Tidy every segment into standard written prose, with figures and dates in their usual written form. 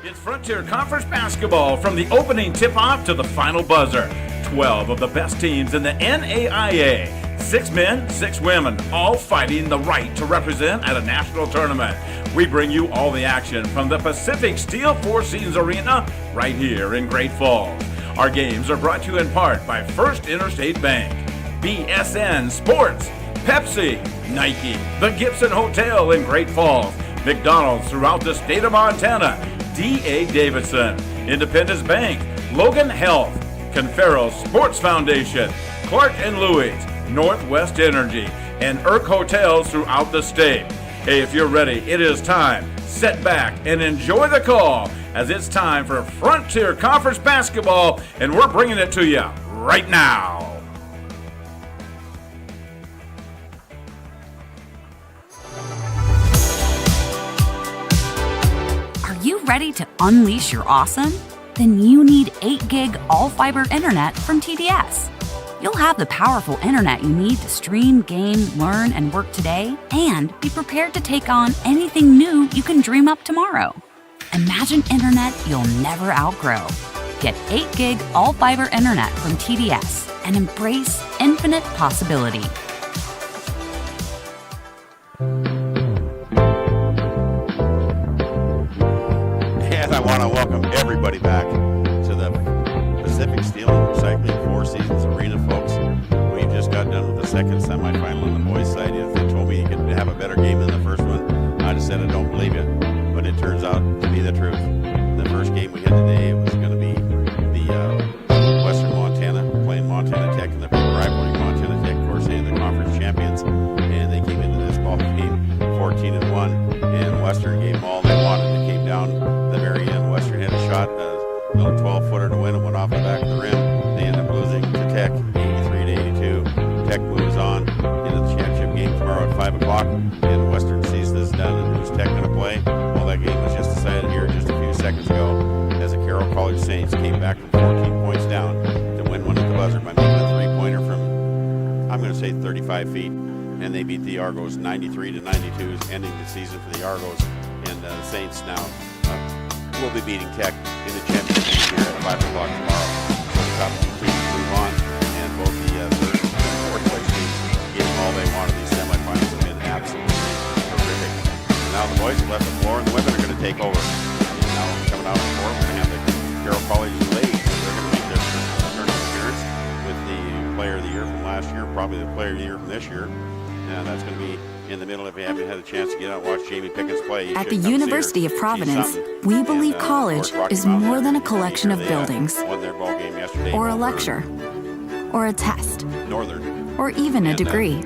It's Frontier Conference basketball from the opening tip-off to the final buzzer. 12 of the best teams in the NAIA. 6 men, 6 women, all fighting the right to represent at a national tournament. We bring you all the action from the Pacific Steel Four Seasons Arena right here in Great Falls. Our games are brought to you in part by First Interstate Bank, BSN Sports, Pepsi, Nike, the Gibson Hotel in Great Falls, McDonald's throughout the state of Montana, D.A. Davidson, Independence Bank, Logan Health, Conferro Sports Foundation, Clark and Louis, Northwest Energy, and Irk Hotels throughout the state. Hey, if you're ready, it is time. Sit back and enjoy the call as it's time for Frontier Conference basketball, and we're bringing it to you right now. Are you ready to unleash your awesome? Then you need 8 gig all-fiber internet from TDS. You'll have the powerful internet you need to stream, game, learn, and work today, and be prepared to take on anything new you can dream up tomorrow. Imagine internet you'll never outgrow. Get 8 gig all-fiber internet from TDS and embrace infinite possibility. And I want to welcome everybody back to the Pacific Steel and Recycling Four Seasons Arena, folks. We've just got done with the second semifinal on the boys' side. If they told me you could have a better game than the first one, I'd have said I don't believe it. But it turns out to be the truth. The first game we had today was going to be the Western Montana playing Montana Tech, and the big rivalry. Montana Tech, of course, they are the conference champions, and they came into this ball game 14-1, and Western gave them all they wanted. They came down the very end. Western had a shot, a little 12-footer to win, and went off the back of the rim. They ended up losing to Tech 83-82. Tech moves on into the championship game tomorrow at 5 o'clock, and Western sees this done, and who's Tech going to play? Well, that game was just decided here just a few seconds ago as the Carroll College Saints came back from 14 points down to win one at the buzzer by making a three-pointer from, I'm going to say 35 feet, and they beat the Argos 93-92, ending the season for the Argos, and the Saints now will be beating Tech in the championship here at 5 o'clock tomorrow. So the top two teams move on, and both the third and fourth place teams gave them all they wanted. These semifinals have been absolutely terrific. Now the boys have left the floor, and the women are going to take over. And now coming out of the floor, we're going to have the Carroll College ladies. They're going to make their tournament appearance with the player of the year from last year, probably the player of the year from this year. And that's going to be in the middle. If you haven't had a chance to get out and watch Jamie Pickens play. At the University of Providence, we believe college is more than a collection of buildings, or a lecture, or a test, or even a degree.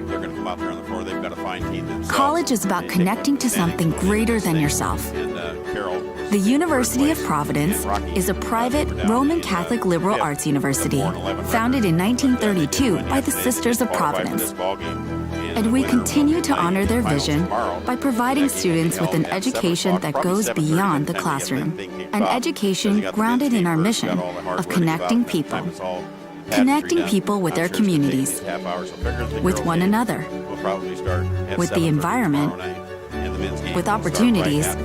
College is about connecting to something greater than yourself. The University of Providence is a private Roman Catholic liberal arts university founded in 1932 by the Sisters of Providence. And we continue to honor their vision by providing students with an education that goes beyond the classroom, an education grounded in our mission of connecting people with their communities, with one another, with the environment, with opportunities,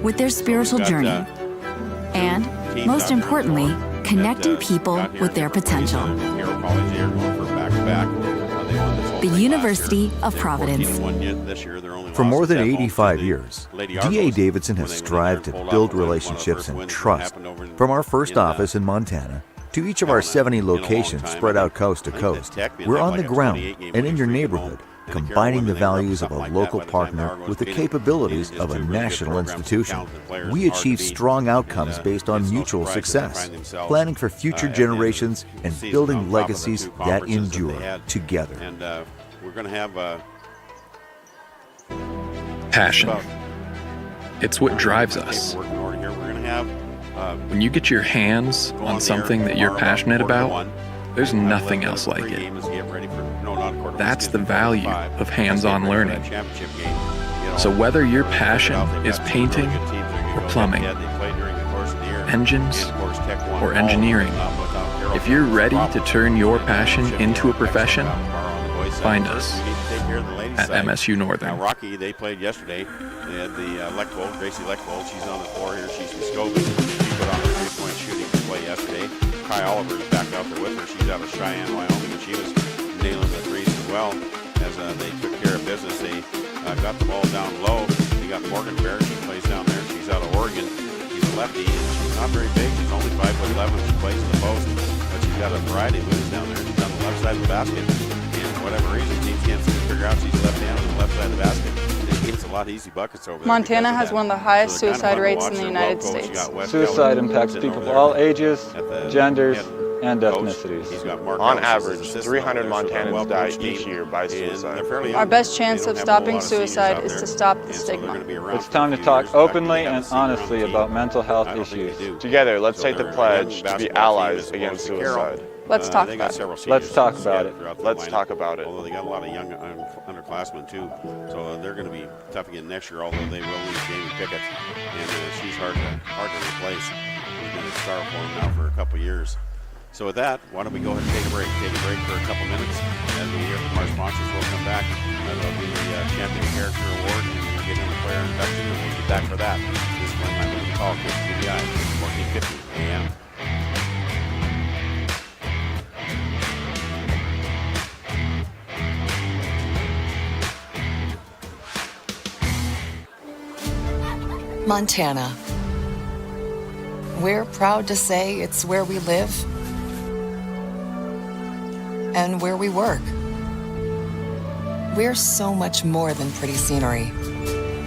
with their spiritual journey, and, most importantly, connecting people with their potential. The University of Providence. For more than 85 years, D.A. Davidson has strived to build relationships and trust. From our first office in Montana to each of our 70 locations spread out coast to coast, we're on the ground and in your neighborhood, combining the values of a local partner with the capabilities of a national institution. We achieve strong outcomes based on mutual success, planning for future generations and building legacies that endure together. We're going to have passion. It's what drives us. When you get your hands on something that you're passionate about, there's nothing else like it. That's the value of hands-on learning. So whether your passion is painting or plumbing, engines or engineering, if you're ready to turn your passion into a profession, find us. at MSU Northern. Now, Rocky, they played yesterday. They had the Lechbold, Gracie Lechbold. She's on the floor here. She's Muskogee. She put on her three-point shooting play yesterday. Kai Oliver's back out there with her. She's out of Cheyenne, Wyoming, and she was nailing the threes as well as they took care of business. They got the ball down low. They got Morgan Bear. She plays down there. She's out of Oregon. She's a lefty, and she's not very big. She's only 5'11". She plays in the post, but she's got a variety of moves down there. She's on the left side of the basket, and for whatever reason, teams can't seem to figure out she's left-handed on the left side of the basket. It gets a lot of easy buckets over there. Montana has one of the highest suicide rates in the United States. Suicide impacts people of all ages, genders, and ethnicities. On average, 300 Montanans die each year by suicide. Our best chance of stopping suicide is to stop the stigma. It's time to talk openly and honestly about mental health issues. Together, let's take the pledge to be allies against suicide. Let's talk about it. Let's talk about it. Let's talk about it. Although they got a lot of young underclassmen too, so they're going to be tough again next year. Although they will lose Jamie Pickett, and she's hard to replace. She's been a star for them now for a couple years. So with that, why don't we go ahead and take a break? Take a break for a couple minutes. As we hear from our sponsors, we'll come back. That'll be the Champion Character Award, and we'll get into player induction, and we'll be back for that. This is when I'm going to call KCBI, 1450 AM. Montana. We're proud to say it's where we live and where we work. We're so much more than pretty scenery.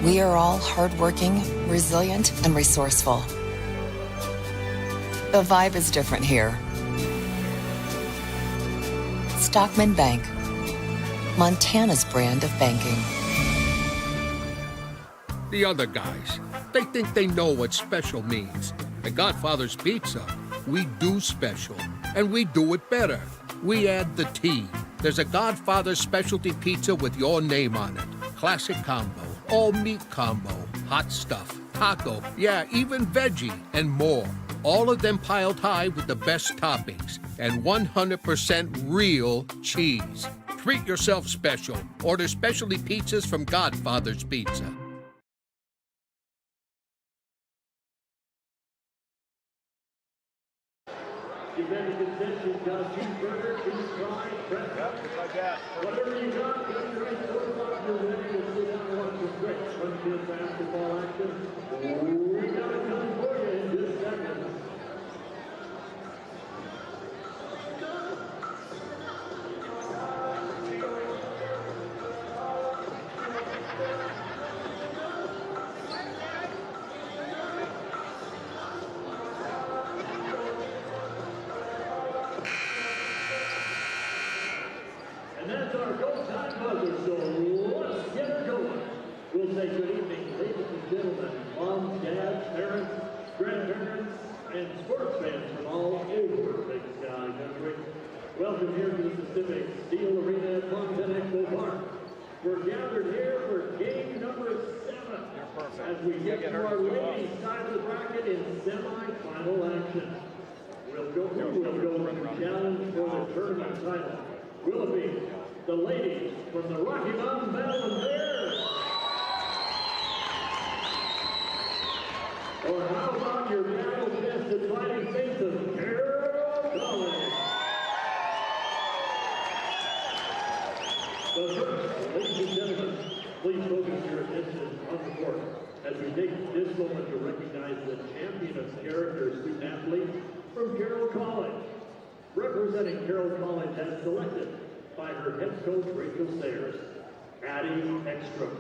We are all hardworking, resilient, and resourceful. The vibe is different here. Stockman Bank, Montana's brand of banking. The other guys, they think they know what special means. At Godfather's Pizza, we do special, and we do it better. We add the T. There's a Godfather specialty pizza with your name on it. Classic combo, all meat combo, hot stuff, taco, yeah, even veggie, and more. All of them piled high with the best toppings and 100% real cheese. Treat yourself special. Order specialty pizzas from Godfather's Pizza. Whatever you got, get your right foot. You're ready to sit down and watch some great Springfield basketball action. We got it coming for you in just seconds. And that's our go time buzzer, so let's get her going. We'll say good evening, ladies and gentlemen, moms, dads, parents, grandparents, and sports fans from all over Big Sky Country. Welcome here to the Pacific Steel Arena at Montana Expo Park. We're gathered here for game number 7 as we get to our ladies' side of the bracket in semifinal action. We'll go to challenge for the tournament title. Will it be the ladies from the Rocky Mountain Battle Bears? Or how about your battle-tested fighting face of Carroll College? But first, ladies and gentlemen, please focus your attention on the court as we take this moment to recognize the champion of character student-athlete from Carroll College. Representing Carroll College as selected by her head coach Rachel Sayers, Addie Ekstrom.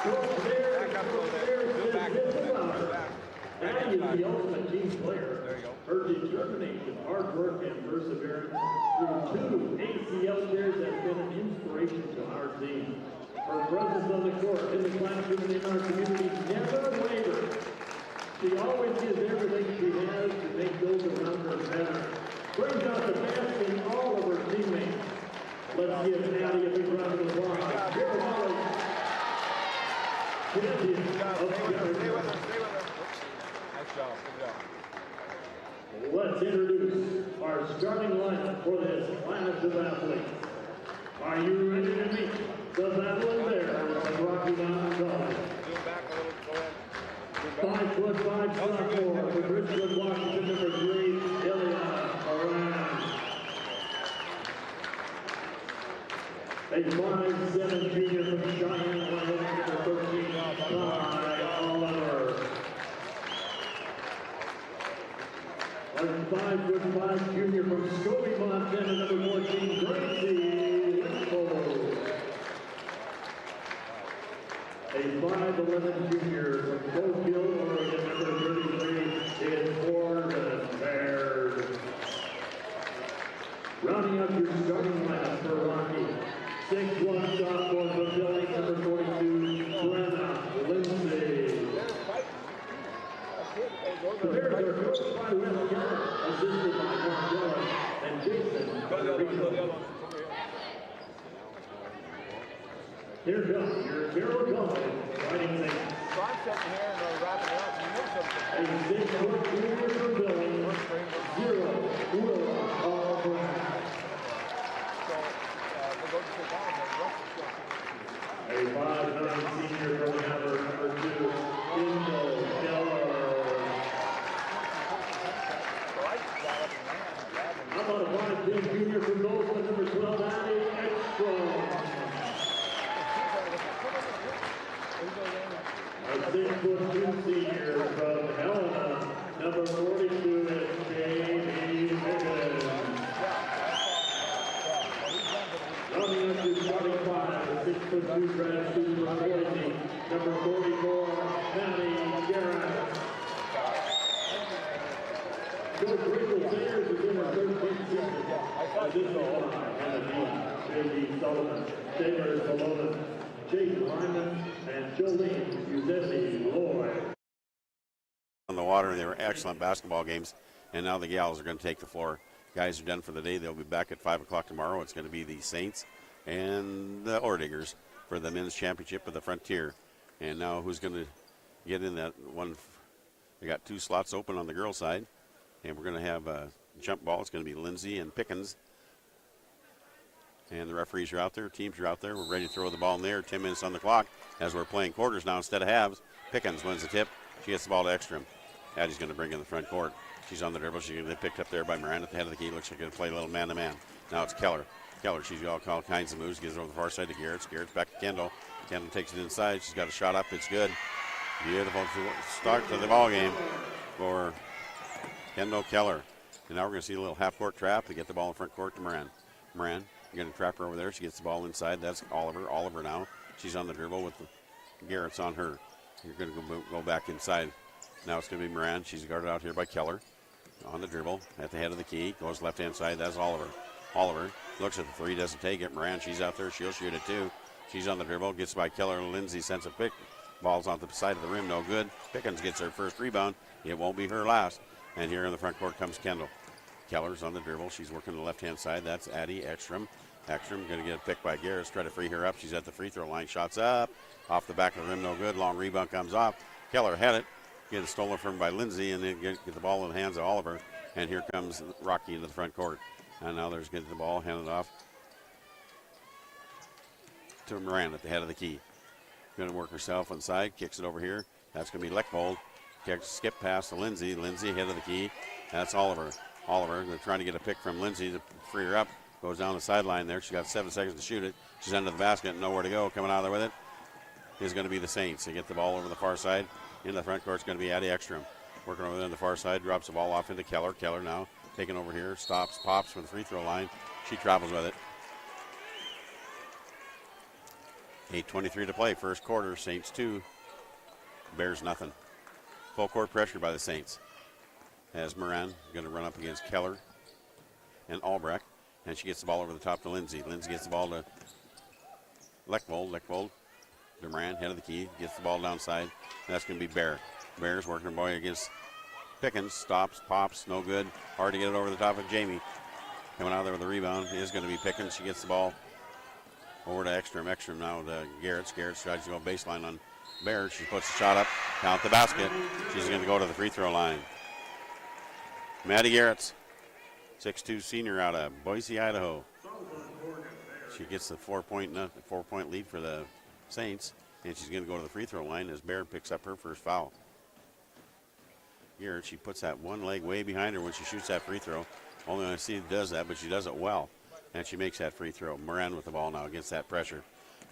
Coach Sayers says this about her. Addie is the ultimate team player. Her determination, hard work, and perseverance through 2 ACL tears has been an inspiration to our team. Her presence on the court, in the classroom, and in our community never wavered. She always gives everything she has to make those around her better. Brings out the best in all of her teammates. Let's give Addie a big round of applause. Carroll College, champion of character. Nice job. Let's introduce our starting lineup for this 5'5" sophomore from Richmond, Washington, number 3, Ilya Moran. A 5'7" junior from Cheyenne, Wyoming, number 13, Ty Oliver. A 5'5" junior from Scobie, Montana, number 14, Gracie Lippo. A 5'11" junior from Oak Hill, Oregon, number 33, is Gordon Baird. Rounding up your starting lineup for Rocky, 6'1" sophomore from Billings, number 42, Brenna Lindsay. The Bears are coached by Will Carroll, assisted by Mark Dillon and Jason Federico. Here comes your Carroll College fighting Saints. So I'm sitting here and they're wrapping it up and you move something. A 6'4" junior from Billings, 0, Will Albright. So we'll go to sit down and the rest of the A 5'9" senior from Hammer, number 2, Kendall Keller. How about a 5'10" junior from Goldsmith, number 12, Abby Ekstrom. A 6'2" senior from Helena, number 42 is Jamie Pickens. Rounding up your starting five, a 6'2" grad student from Boise, number 44, Maddie Garrett. Coach Rachel Sayers is in her 13th season. Additional line, Hannah Dean, J.D. Sullivan, Taylor Salonen, Chase Lyman, and Jolene Uzesi Lloyd. On the water, and they were excellent basketball games, and now the gals are going to take the floor. Guys are done for the day. They'll be back at 5 o'clock tomorrow. It's going to be the Saints and the Orediggers for the men's championship of the Frontier. And now who's going to get in that one? They got 2 slots open on the girls' side, and we're going to have a jump ball. It's going to be Lindsay and Pickens. And the referees are out there, teams are out there. We're ready to throw the ball in there. 10 minutes on the clock as we're playing quarters now instead of halves. Pickens wins the tip. She gets the ball to Ekstrom. Addie's going to bring in the front court. She's on the dribble. She's going to get picked up there by Moran at the head of the key. Looks like going to play a little man-to-man. Now it's Keller. Keller, she's got all kinds of moves. Gives it over the far side to Garrett. Garrett's back to Kendall. Kendall takes it inside. She's got a shot up. It's good. Beautiful start to the ball game for Kendall Keller. And now we're going to see a little half-court trap to get the ball in front court to Moran. Moran, you're going to trap her over there. She gets the ball inside. That's Oliver. Oliver now. She's on the dribble with Garrett's on her. You're going to go back inside. Now it's going to be Moran. She's guarded out here by Keller. On the dribble at the head of the key. Goes left-hand side. That's Oliver. Oliver looks at the three. Doesn't take it. Moran, she's out there. She'll shoot it too. She's on the dribble. Gets by Keller. Lindsay sends a pick. Ball's on the side of the rim. No good. Pickens gets her first rebound. It won't be her last. And here in the front court comes Kendall. Keller's on the dribble. She's working the left-hand side. That's Addie Ekstrom. Ekstrom going to get a pick by Garris. Try to free her up. She's at the free throw line. Shots up. Off the back of the rim. No good. Long rebound comes off. Keller had it. Get it stolen from by Lindsay and then get the ball in the hands of Oliver. And here comes Rocky into the front court. And now there's getting the ball handed off to Moran at the head of the key. Going to work herself inside. Kicks it over here. That's going to be Leckbold. Skip pass to Lindsay. Lindsay head of the key. That's Oliver. Oliver, they're trying to get a pick from Lindsay to free her up. Goes down the sideline there. She's got 7 seconds to shoot it. She's under the basket and nowhere to go. Coming out of there with it is going to be the Saints. They get the ball over the far side. In the front court is going to be Addie Ekstrom. Working over there on the far side. Drops the ball off into Keller. Keller now taking over here. Stops, pops from the free throw line. She travels with it. 8:23 to play. First quarter. Saints 2. Bears nothing. Full court pressure by the Saints. As Moran going to run up against Keller and Albrecht. And she gets the ball over the top to Lindsay. Lindsay gets the ball to Leckvold. Leckvold to Moran, head of the key. Gets the ball downside. That's going to be Bear. Bear's working her boy against Pickens. Stops, pops, no good. Hard to get it over the top of Jamie. Coming out there with the rebound is going to be Pickens. She gets the ball over to Ekstrom. Ekstrom now to Garrett. Garrett tries to go baseline on Bear. She puts the shot up. Count the basket. She's going to go to the free throw line. Maddie Garrett, 6'2" senior out of Boise, Idaho. She gets the 4-point lead for the Saints, and she's going to go to the free throw line as Baird picks up her first foul. Garrett, she puts that one leg way behind her when she shoots that free throw. Only I see does that, but she does it well. And she makes that free throw. Moran with the ball now against that pressure.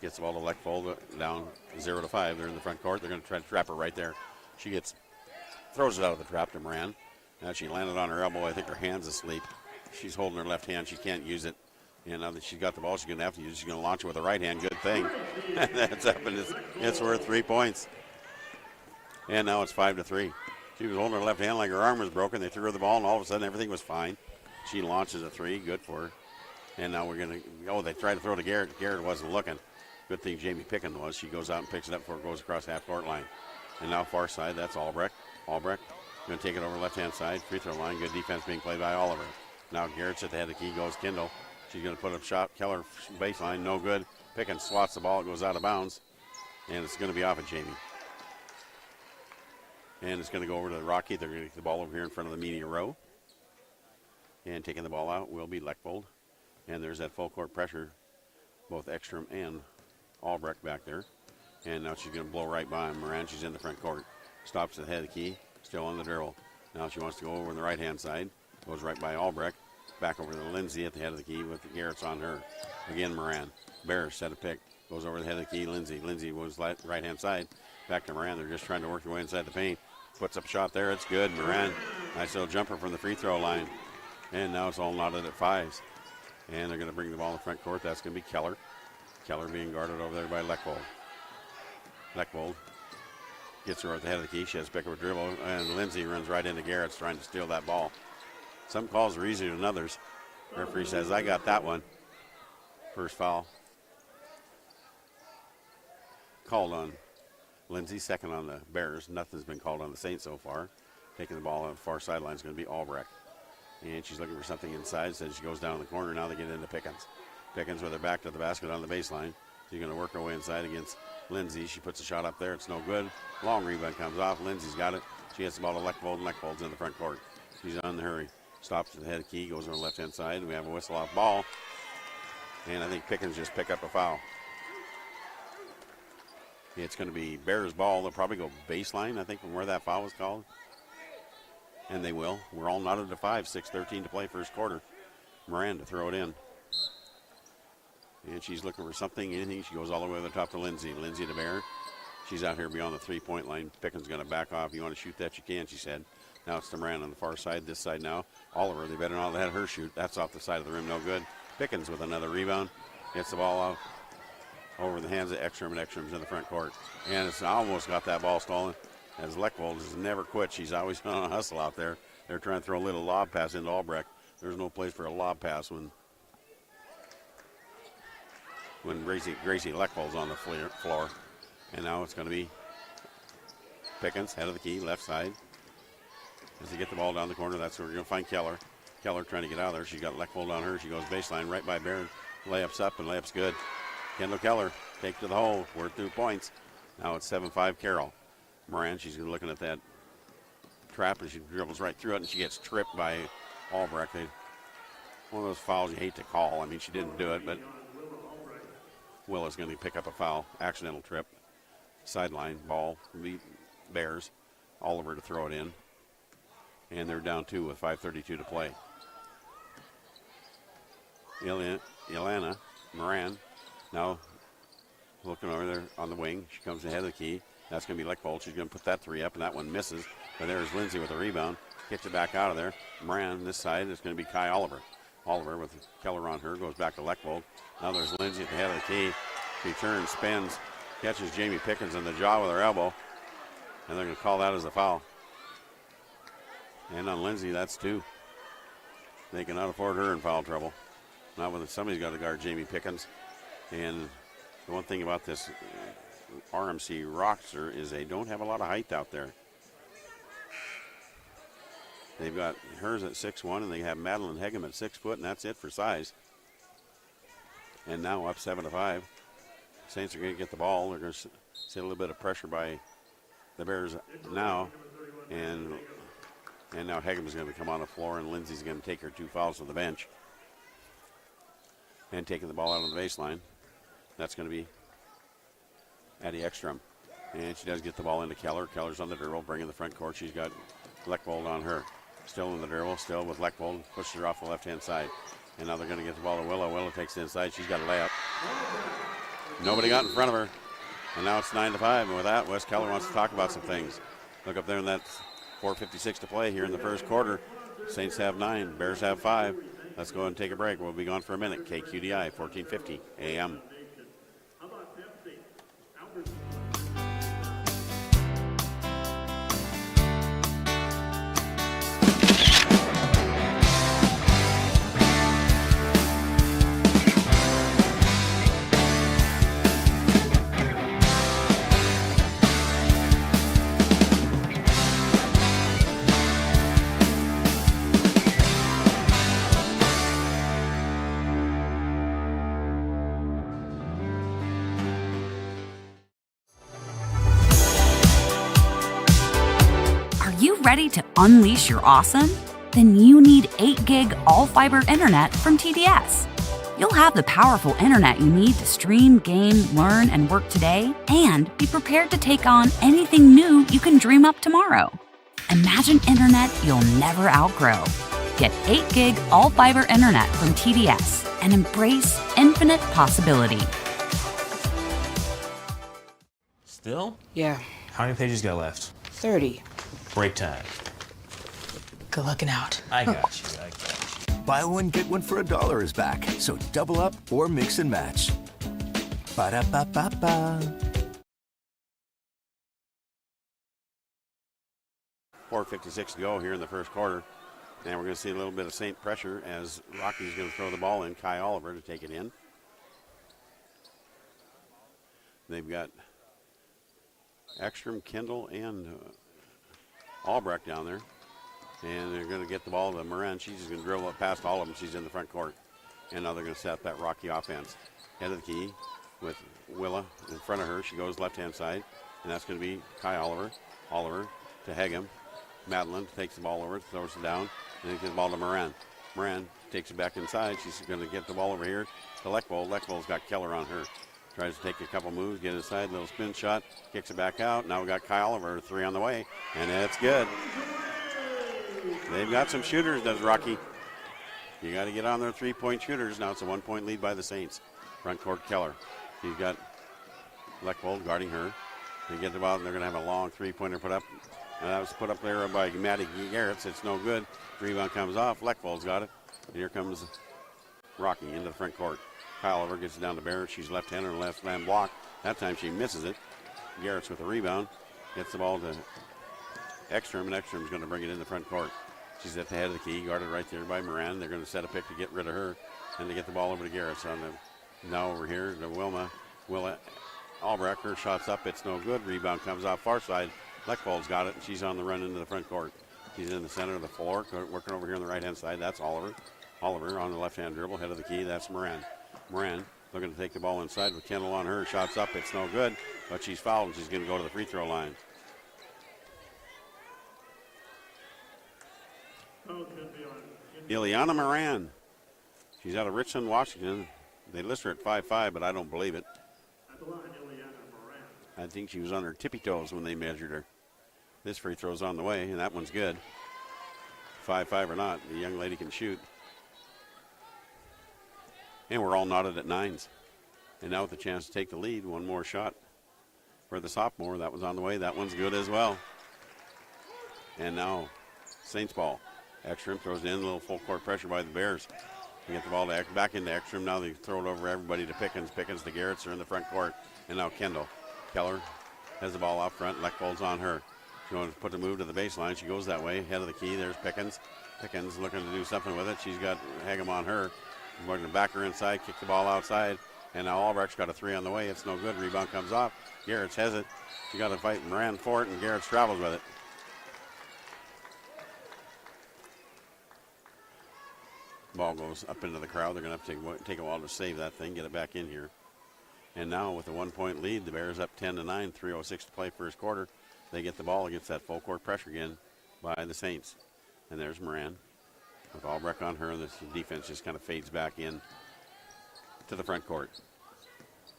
Gets the ball to Leckvold down 0-5. They're in the front court. They're going to try to trap her right there. She throws it out of the trap to Moran. Now she landed on her elbow. I think her hand's asleep. She's holding her left hand. She can't use it. And now that she's got the ball, she's going to have to use it. She's going to launch it with the right hand. Good thing. That's up, and it's worth 3 points. And now it's 5-3. She was holding her left hand like her arm was broken. They threw her the ball, and all of a sudden everything was fine. She launches a 3. Good for her. And now we're going to, they tried to throw to Garrett. Garrett wasn't looking. Good thing Jamie Pickens was. She goes out and picks it up before it goes across half-court line. And now far side, that's Albrecht. Albrecht going to take it over left-hand side. Free throw line. Good defense being played by Oliver. Now Garrett's at the head of the key. Goes Kindle. She's going to put up shot. Keller baseline. No good. Pickens swats the ball. It goes out of bounds. And it's going to be off of Jamie. And it's going to go over to Rocky. They're going to get the ball over here in front of the media row. And taking the ball out will be Leckvold. And there's that full court pressure. Both Ekstrom and Albrecht back there. And now she's going to blow right by him. Moran, she's in the front court. Stops at the head of the key. Still on the dribble. Now she wants to go over on the right-hand side. Goes right by Albrecht. Back over to Lindsay at the head of the key with the Garrett's on her. Again, Moran. Bears set a pick. Goes over the head of the key. Lindsay. Lindsay was right-hand side. Back to Moran. They're just trying to work their way inside the paint. Puts up a shot there. It's good. Moran. Nice little jumper from the free throw line. And now it's all knotted at 5s. And they're going to bring the ball in the front court. That's going to be Keller. Keller being guarded over there by Leckvold. Leckvold gets her at the head of the key. She has to pick up a dribble. And Lindsay runs right into Garrett's trying to steal that ball. Some calls are easier than others. Referee says, I got that one. First foul. Called on Lindsay. Second on the Bears. Nothing's been called on the Saints so far. Taking the ball on the far sideline is going to be Albrecht. And she's looking for something inside. Says she goes down in the corner. Now they get into Pickens. Pickens with her back to the basket on the baseline. She's going to work her way inside against Lindsay. She puts a shot up there. It's no good. Long rebound comes off. Lindsay's got it. She gets the ball to Leckvold, and Leckvold's in the front court. She's on the hurry. Stops at the head of the key. Goes on the left-hand side. We have a whistle off ball. And I think Pickens just picked up a foul. It's going to be Bears ball. They'll probably go baseline, I think, from where that foul was called. And they will. We're all knotted to 5, 6:13 to play first quarter. Moran to throw it in. And she's looking for something, anything. She goes all the way to the top to Lindsay. Lindsay to Bear. She's out here beyond the three-point line. Pickens going to back off. You want to shoot that, you can, she said. Now it's to Moran on the far side. This side now. Oliver, they better not let her shoot. That's off the side of the rim. No good. Pickens with another rebound. Gets the ball out over the hands of Ekstrom, and Ekstrom's in the front court. And it's almost got that ball stolen. As Leckvold has never quit. She's always on a hustle out there. They're trying to throw a little lob pass into Albrecht. There's no place for a lob pass when Gracie Leckvold's on the floor. And now it's going to be Pickens, head of the key, left side. As they get the ball down the corner, that's where we're going to find Keller. Keller trying to get out of there. She's got Leckvold on her. She goes baseline right by Barron. Layup's up, and layup's good. Kendall Keller, take to the hole. We're 2 points. Now it's 7-5 Carroll. Moran, she's looking at that trap, and she dribbles right through it, and she gets tripped by Albrecht. One of those fouls you hate to call. I mean, she didn't do it, but Will is going to pick up a foul. Accidental trip. Sideline ball. Bears. Oliver to throw it in. And they're down 2 with 5:32 to play. Ilana Moran now looking over there on the wing. She comes ahead of the key. That's going to be Leckvold. She's going to put that 3 up, and that one misses. But there's Lindsay with a rebound. Gets it back out of there. Moran, this side, is going to be Kai Oliver. Oliver with Keller on her, goes back to Leckvold. Now there's Lindsay at the head of the key. She turns, spins, catches Jamie Pickens in the jaw with her elbow. And they're going to call that as a foul. And on Lindsay, that's 2. They cannot afford her in foul trouble. Not when somebody's got to guard Jamie Pickens. And the one thing about this RMC roster is they don't have a lot of height out there. They've got hers at 6'1", and they have Madeline Hegem at 6 foot, and that's it for size. And now up 7-5. Saints are going to get the ball. They're going to see a little bit of pressure by the Bears now. And now Hegem's going to come on the floor, and Lindsay's going to take her 2 fouls to the bench. And taking the ball out on the baseline. That's going to be Addie Ekstrom. And she does get the ball into Keller. Keller's on the dribble, bringing the front court. She's got Leckvold on her. Still in the dribble, still with Leckvold. Pushes her off the left-hand side. And now they're going to get the ball to Willow. Willow takes it inside. She's got a layup. Nobody got in front of her. And now it's 9-5. And with that, Wes Keller wants to talk about some things. Look up there, and that's 4:56 to play here in the first quarter. Saints have 9. Bears have 5. Let's go ahead and take a break. We'll be gone for a minute. KQDI, 1450 AM. Ready to unleash your awesome? Then you need 8 gig all-fiber internet from TDS. You'll have the powerful internet you need to stream, game, learn, and work today, and be prepared to take on anything new you can dream up tomorrow. Imagine internet you'll never outgrow. Get 8 gig all-fiber internet from TDS and embrace infinite possibility. Still? Yeah. How many pages got left? 30. Break time. Good looking out. I got you. Buy one, get one for $1 is back. So double up or mix and match. Ba-da-ba-ba-ba. 4:56 to go here in the first quarter. And we're going to see a little bit of Saint pressure as Rocky's going to throw the ball in. Kai Oliver to take it in. They've got Ekstrom, Kendall, and Albrecht down there. And they're going to get the ball to Moran. She's just going to dribble it past all of them. She's in the front court. And now they're going to set up that Rocky offense. Head of the key with Willa in front of her. She goes left-hand side. And that's going to be Kai Oliver. Oliver to Hegem. Madeline takes the ball over, throws it down, and then gets the ball to Moran. Moran takes it back inside. She's going to get the ball over here to Leckvold. Leckvold's got Keller on her. Tries to take a couple moves, get inside, little spin shot, kicks it back out. Now we got Kai Oliver, 3 on the way, and it's good. They've got some shooters, does Rocky. You got to get on their 3-point shooters. Now it's a 1-point lead by the Saints. Front court Keller. She's got Leckvold guarding her. They get the ball, and they're going to have a long 3-pointer put up. And that was put up there by Maddie Garretts. It's no good. Rebound comes off. Leckvold's got it. And here comes Rocky into the front court. Kyle Oliver gets it down to Barrett. She's left-hander, left slam block. That time she misses it. Garrett's with the rebound. Gets the ball to Ekstrom, and Ekstrom's going to bring it in the front court. She's at the head of the key, guarded right there by Moran. They're going to set a pick to get rid of her. And they get the ball over to Garrett's on the, now over here to Willa Albrecht. Her shot's up. It's no good. Rebound comes off far side. Leckvold's got it, and she's on the run into the front court. She's in the center of the floor, working over here on the right-hand side. That's Oliver. Oliver on the left-hand dribble, head of the key. That's Moran. Moran looking to take the ball inside with Kendall on her. Shot's up. It's no good, but she's fouled, and she's going to go to the free throw line. Ileana Moran. She's out of Richland, Washington. They list her at 5'5", but I don't believe it. I think she was on her tippy toes when they measured her. This free throw's on the way, and that one's good. 5'5" or not, the young lady can shoot. And we're all knotted at 9s. And now with the chance to take the lead, one more shot for the sophomore. That was on the way. That one's good as well. And now Saints ball. Ekstrom throws it in, a little full court pressure by the Bears. They get the ball back into Ekstrom. Now they throw it over everybody to Pickens. Pickens to Garretts are in the front court. And now Kendall. Keller has the ball out front. Leckvold's on her. She wants to put the move to the baseline. She goes that way. Head of the key. There's Pickens. Pickens looking to do something with it. She's got Hagem on her. We're going to back her inside, kick the ball outside. And now Albrecht's got a 3 on the way. It's no good. Rebound comes off. Garretts has it. She got to fight Moran for it, and Garretts travels with it. Ball goes up into the crowd. They're going to have to take a while to save that thing, get it back in here. And now with a 1-point lead, the Bears up 10-9, 3:06 to play first quarter. They get the ball against that full court pressure again by the Saints. And there's Moran with Albrecht on her. The defense just kind of fades back in to the front court.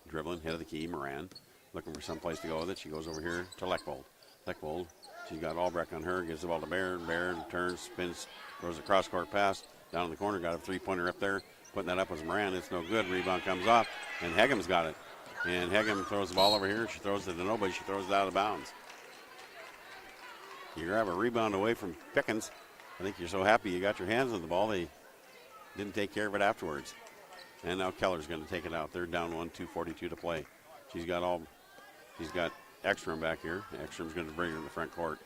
Dribbling, head of the key, Moran looking for some place to go with it. She goes over here to Leckvold. Leckvold She's got Albrecht on her, gives the ball to Baird. Baird turns, spins, throws a cross-court pass down in the corner, got a three-pointer up there. Putting that up was Moran. It's no good. Rebound comes off, and Hegem's got it. And Hegem throws the ball over here. She throws it to nobody. She throws it out of bounds. You grab a rebound away from Pickens. I think you're so happy you got your hands on the ball, they didn't take care of it afterwards. And now Keller's going to take it out. They're down 1, 2:42 to play. She's got Ekstrom back here. Ekstrom's going to bring her in the front court.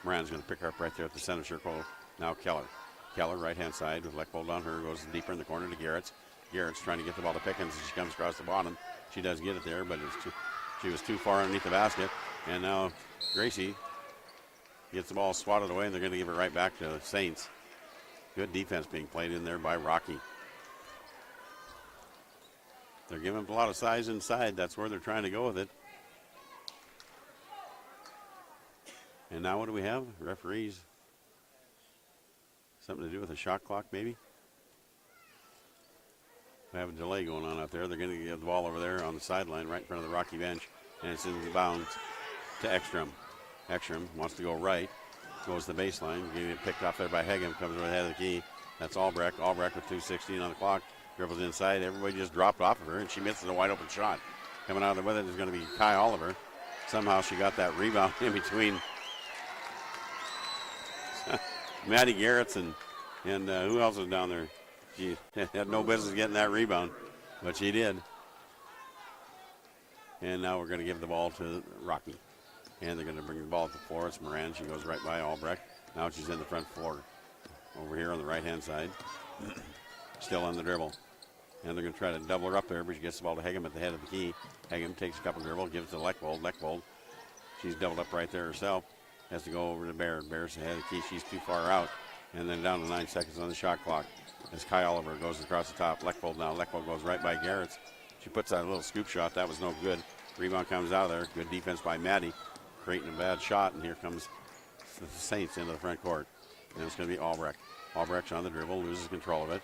Moran's going to pick her up right there at the center circle. Now Keller, right-hand side with Leckbold on her, goes deeper in the corner to Garrett's. Garrett's trying to get the ball to Pickens as she comes across the bottom. She does get it there, but she was too far underneath the basket. And now Gracie gets the ball swatted away, and they're going to give it right back to the Saints. Good defense being played in there by Rocky. They're giving up a lot of size inside. That's where they're trying to go with it. And now what do we have? Referees. Something to do with a shot clock, maybe? We have a delay going on out there. They're going to get the ball over there on the sideline right in front of the Rocky bench. And it's in bounds to Ekstrom. Ekstrom wants to go right. Goes to the baseline. Getting it picked off there by Hegem. Comes over the head of the key. That's Albrecht. Albrecht with 2:16 on the clock. Dribbles inside. Everybody just dropped off of her, and she misses a wide open shot. Coming out of there with it is going to be Kai Oliver. Somehow she got that rebound in between Maddie Garrett's and who else was down there? She had no business getting that rebound, but she did. And now we're going to give the ball to Rocky. And they're going to bring the ball to the floor. It's Moran. She goes right by Albrecht. Now she's in the front floor. Over here on the right-hand side. Still on the dribble. And they're going to try to double her up there, but she gets the ball to Hegem at the head of the key. Hegem takes a couple dribbles, gives it to Leckbold. Leckbold, she's doubled up right there herself. Has to go over to Baird. Baird's ahead of the key. She's too far out. And then down to 9 seconds on the shot clock as Kai Oliver goes across the top. Leckbold now. Leckbold goes right by Garrett's. She puts out a little scoop shot. That was no good. Rebound comes out of there. Good defense by Maddie. Creating a bad shot. And here comes the Saints into the front court. And it's going to be Albrecht. Albrecht's on the dribble. Loses control of it.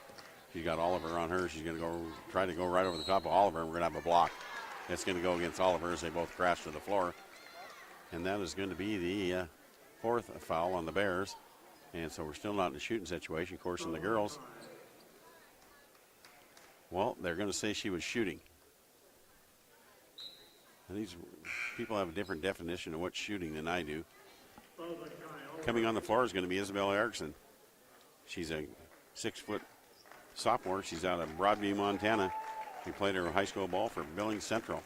She's got Oliver on her. She's going to try to go right over the top of Oliver. And we're going to have a block. It's going to go against Oliver as they both crash to the floor. And that is going to be the fourth foul on the Bears. And so we're still not in a shooting situation. Of course, in the girls, well, they're going to say she was shooting. And these people have a different definition of what's shooting than I do. Coming on the floor is going to be Isabel Erickson. She's a 6-foot sophomore. She's out of Broadview, Montana. She played her high school ball for Billings Central.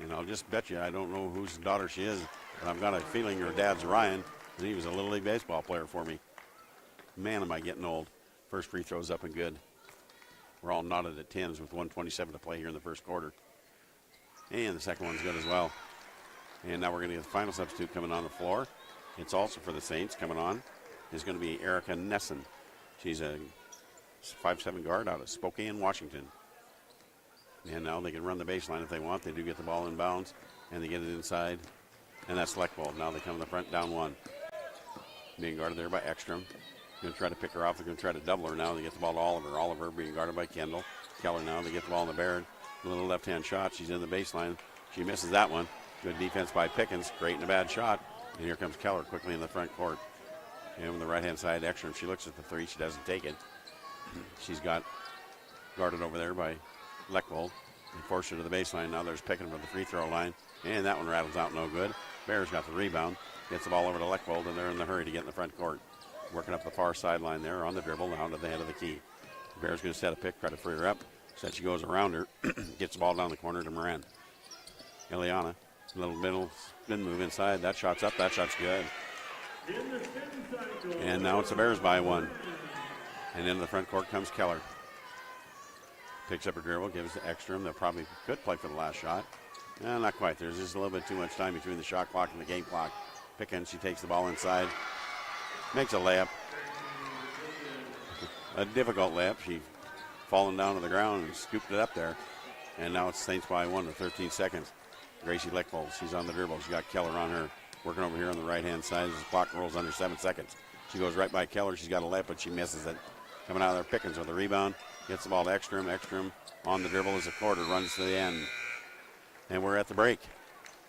And I'll just bet you I don't know whose daughter she is, but I've got a feeling her dad's Ryan, and he was a Little League baseball player for me. Man, am I getting old. First free throw's up and good. We're all knotted at 10s with 1:27 to play here in the first quarter. And the second one's good as well. And now we're going to get the final substitute coming on the floor. It's also for the Saints coming on. Is going to be Erica Nessen. She's a 5'7" guard out of Spokane, Washington. And now they can run the baseline if they want. They do get the ball in bounds, and they get it inside. And that's Leckbold. Now they come in the front, down one. Being guarded there by Ekstrom. Going to try to pick her off. They're going to try to double her now. They get the ball to Oliver. Oliver being guarded by Kendall. Keller now. They get the ball in the Baird. A little left-hand shot. She's in the baseline. She misses that one. Good defense by Pickens. Great and a bad shot. And here comes Keller quickly in the front court. And on the right-hand side, Ekstrom. She looks at the three. She doesn't take it. She's got guarded over there by Leckbold. They force her to the baseline. Now there's Pickens from the free throw line. And that one rattles out no good. Bears got the rebound. Gets the ball over to Leckbold, and they're in the hurry to get in the front court. Working up the far sideline there on the dribble, down to the head of the key. Bears going to set a pick, try to free her up. Instead she goes around her, gets the ball down the corner to Moran. Eliana, a little middle spin move inside. That shot's up, that shot's good. And now it's the Bears by one. And into the front court comes Keller. Picks up her dribble, gives it to Ekstrom. They'll probably could play for the last shot. Not quite. There's just a little bit too much time between the shot clock and the game clock. Pickens, she takes the ball inside. Makes a layup. A difficult layup. She fallen down to the ground and scooped it up there. And now it's Saints by one with 13 seconds. Gracie Leckbold, she's on the dribble. She got Keller on her. Working over here on the right-hand side as the clock rolls under 7 seconds. She goes right by Keller. She's got a layup, but she misses it. Coming out of there, Pickens with the rebound. Gets the ball to Ekstrom. Ekstrom on the dribble as the quarter runs to the end. And we're at the break.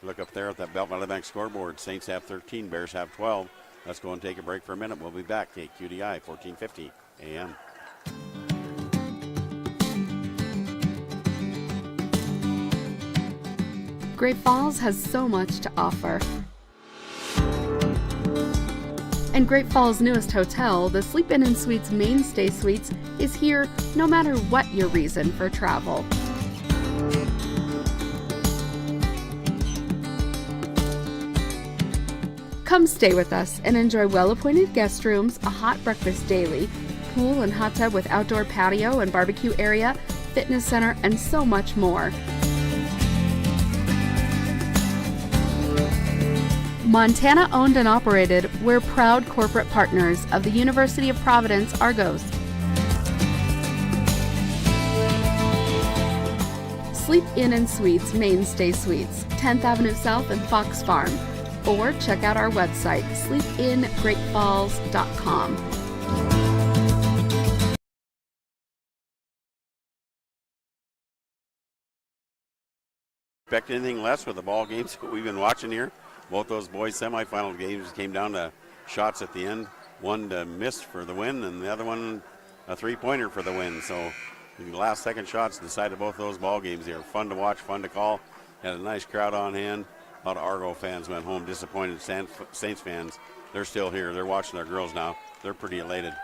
Look up there at that Belt Valley Bank scoreboard. Saints have 13, Bears have 12. Let's go and take a break for a minute. We'll be back. KQDI, 1450 AM. Great Falls has so much to offer. And Great Falls' newest hotel, the Sleep Inn & Suites Mainstay Suites, is here no matter what your reason for travel. Come stay with us and enjoy well-appointed guest rooms, a hot breakfast daily, pool and hot tub with outdoor patio and barbecue area, fitness center, and so much more. Montana owned and operated, we're proud corporate partners of the University of Providence Argos. Sleep Inn & Suites Mainstay Suites, 10th Avenue South and Fox Farm. Or check out our website, sleepingreatfalls.com. Expect anything less with the ball games that we've been watching here? Both those boys' semifinal games came down to shots at the end. One missed for the win, and the other one a three-pointer for the win. So the last second shots decided both those ball games. They were fun to watch, fun to call. Had a nice crowd on hand. A lot of Argo fans went home disappointed. Saints fans, they're still here. They're watching their girls now. They're pretty elated.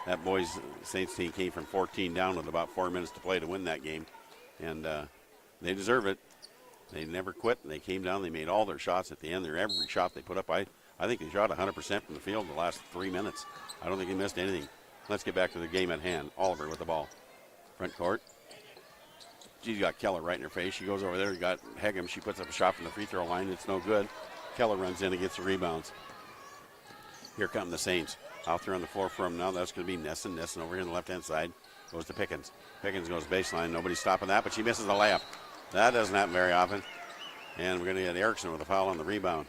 That boys' Saints team came from 14 down with about 4 minutes to play to win that game. And they deserve it. They never quit. They came down. They made all their shots at the end. Every shot they put up, I think they shot 100% from the field in the last 3 minutes. I don't think they missed anything. Let's get back to the game at hand. Oliver with the ball. Front court. She's got Keller right in her face. She goes over there. Got Hegem. She puts up a shot from the free throw line. It's no good. Keller runs in and gets the rebounds. Here come the Saints. Out there on the floor for them now. That's going to be Nesson. Nesson over here on the left-hand side. Goes to Pickens. Pickens goes baseline. Nobody's stopping that, but she misses the layup. That doesn't happen very often. And we're going to get Erickson with a foul on the rebound.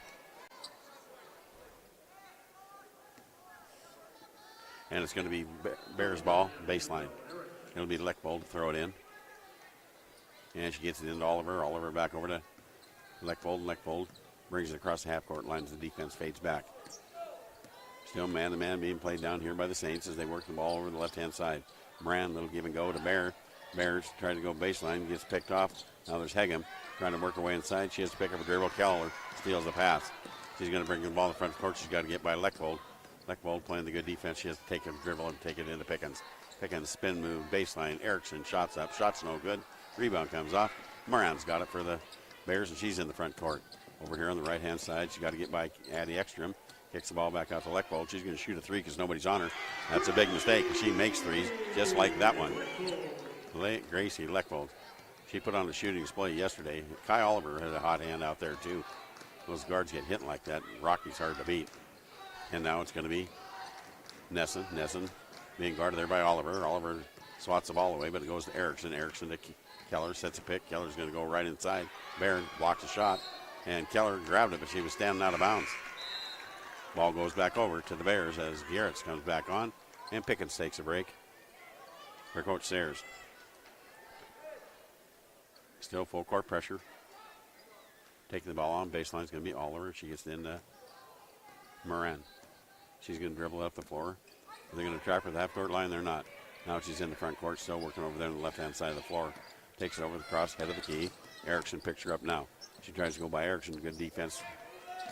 And it's going to be Bears ball, baseline. It'll be Leckbold to throw it in. And she gets it into Oliver. Oliver back over to Leckbold. Leckbold brings it across the half-court line as the defense fades back. Still man-to-man being played down here by the Saints as they work the ball over the left-hand side. Moran, little give and go to Bear. Bears trying to go baseline, gets picked off. Now there's Hegem trying to work her way inside. She has to pick up a dribble. Keller steals the pass. She's going to bring the ball in the front court. She's got to get by Leckbold. Leckbold playing the good defense. She has to take a dribble and take it into Pickens. Pickens spin move, baseline. Erickson shots up. Shot's no good. Rebound comes off. Moran's got it for the Bears, and she's in the front court. Over here on the right-hand side, she got to get by Addie Ekstrom. Kicks the ball back out to Leckbold. She's going to shoot a three because nobody's on her. That's a big mistake. She makes threes just like that one. Gracie Leckbold. She put on a shooting display yesterday. Kai Oliver had a hot hand out there, too. Those guards get hit like that. Rocky's hard to beat. And now it's going to be Nesson. Nesson being guarded there by Oliver. Oliver swats the ball away, but it goes to Erickson. Erickson to Keller, sets a pick. Keller's going to go right inside. Barron blocks a shot, and Keller grabbed it, but she was standing out of bounds. Ball goes back over to the Bears as Garrett's comes back on, and Pickens takes a break for Coach Sayers. Still full court pressure. Taking the ball on baseline is going to be Oliver. She gets into Moran. She's going to dribble up the floor. They're going to trap her at the half-court line. They're not. Now she's in the front court, still working over there on the left-hand side of the floor. Takes it over the cross, head of the key. Erickson picks her up now. She tries to go by Erickson. Good defense.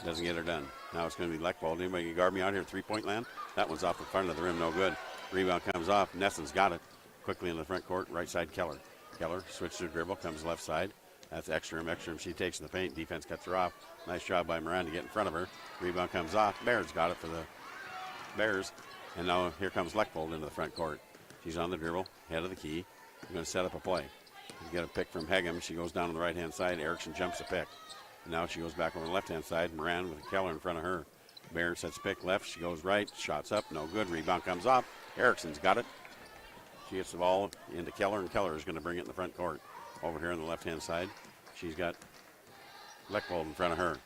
Doesn't get her done. Now it's going to be Leckbold. Anybody can guard me out here? Three-point land? That one's off the front of the rim. No good. Rebound comes off. Nesson's got it. Quickly in the front court. Right side, Keller. Keller switches to dribble. Comes left side. That's Ekstrom. Ekstrom, she takes in the paint. Defense cuts her off. Nice job by Moran to get in front of her. Rebound comes off. Bears got it for the Bears. And now here comes Leckbold into the front court. She's on the dribble. Head of the key. She's going to set up a play. Get a pick from Hegem. She goes down on the right-hand side. Erickson jumps a pick. Now she goes back over the left-hand side. Moran with Keller in front of her. Bear sets pick left. She goes right. Shots up. No good. Rebound comes off. Erickson's got it. She gets the ball into Keller, and Keller is going to bring it in the front court. Over here on the left-hand side, she's got Leckbold in front of her.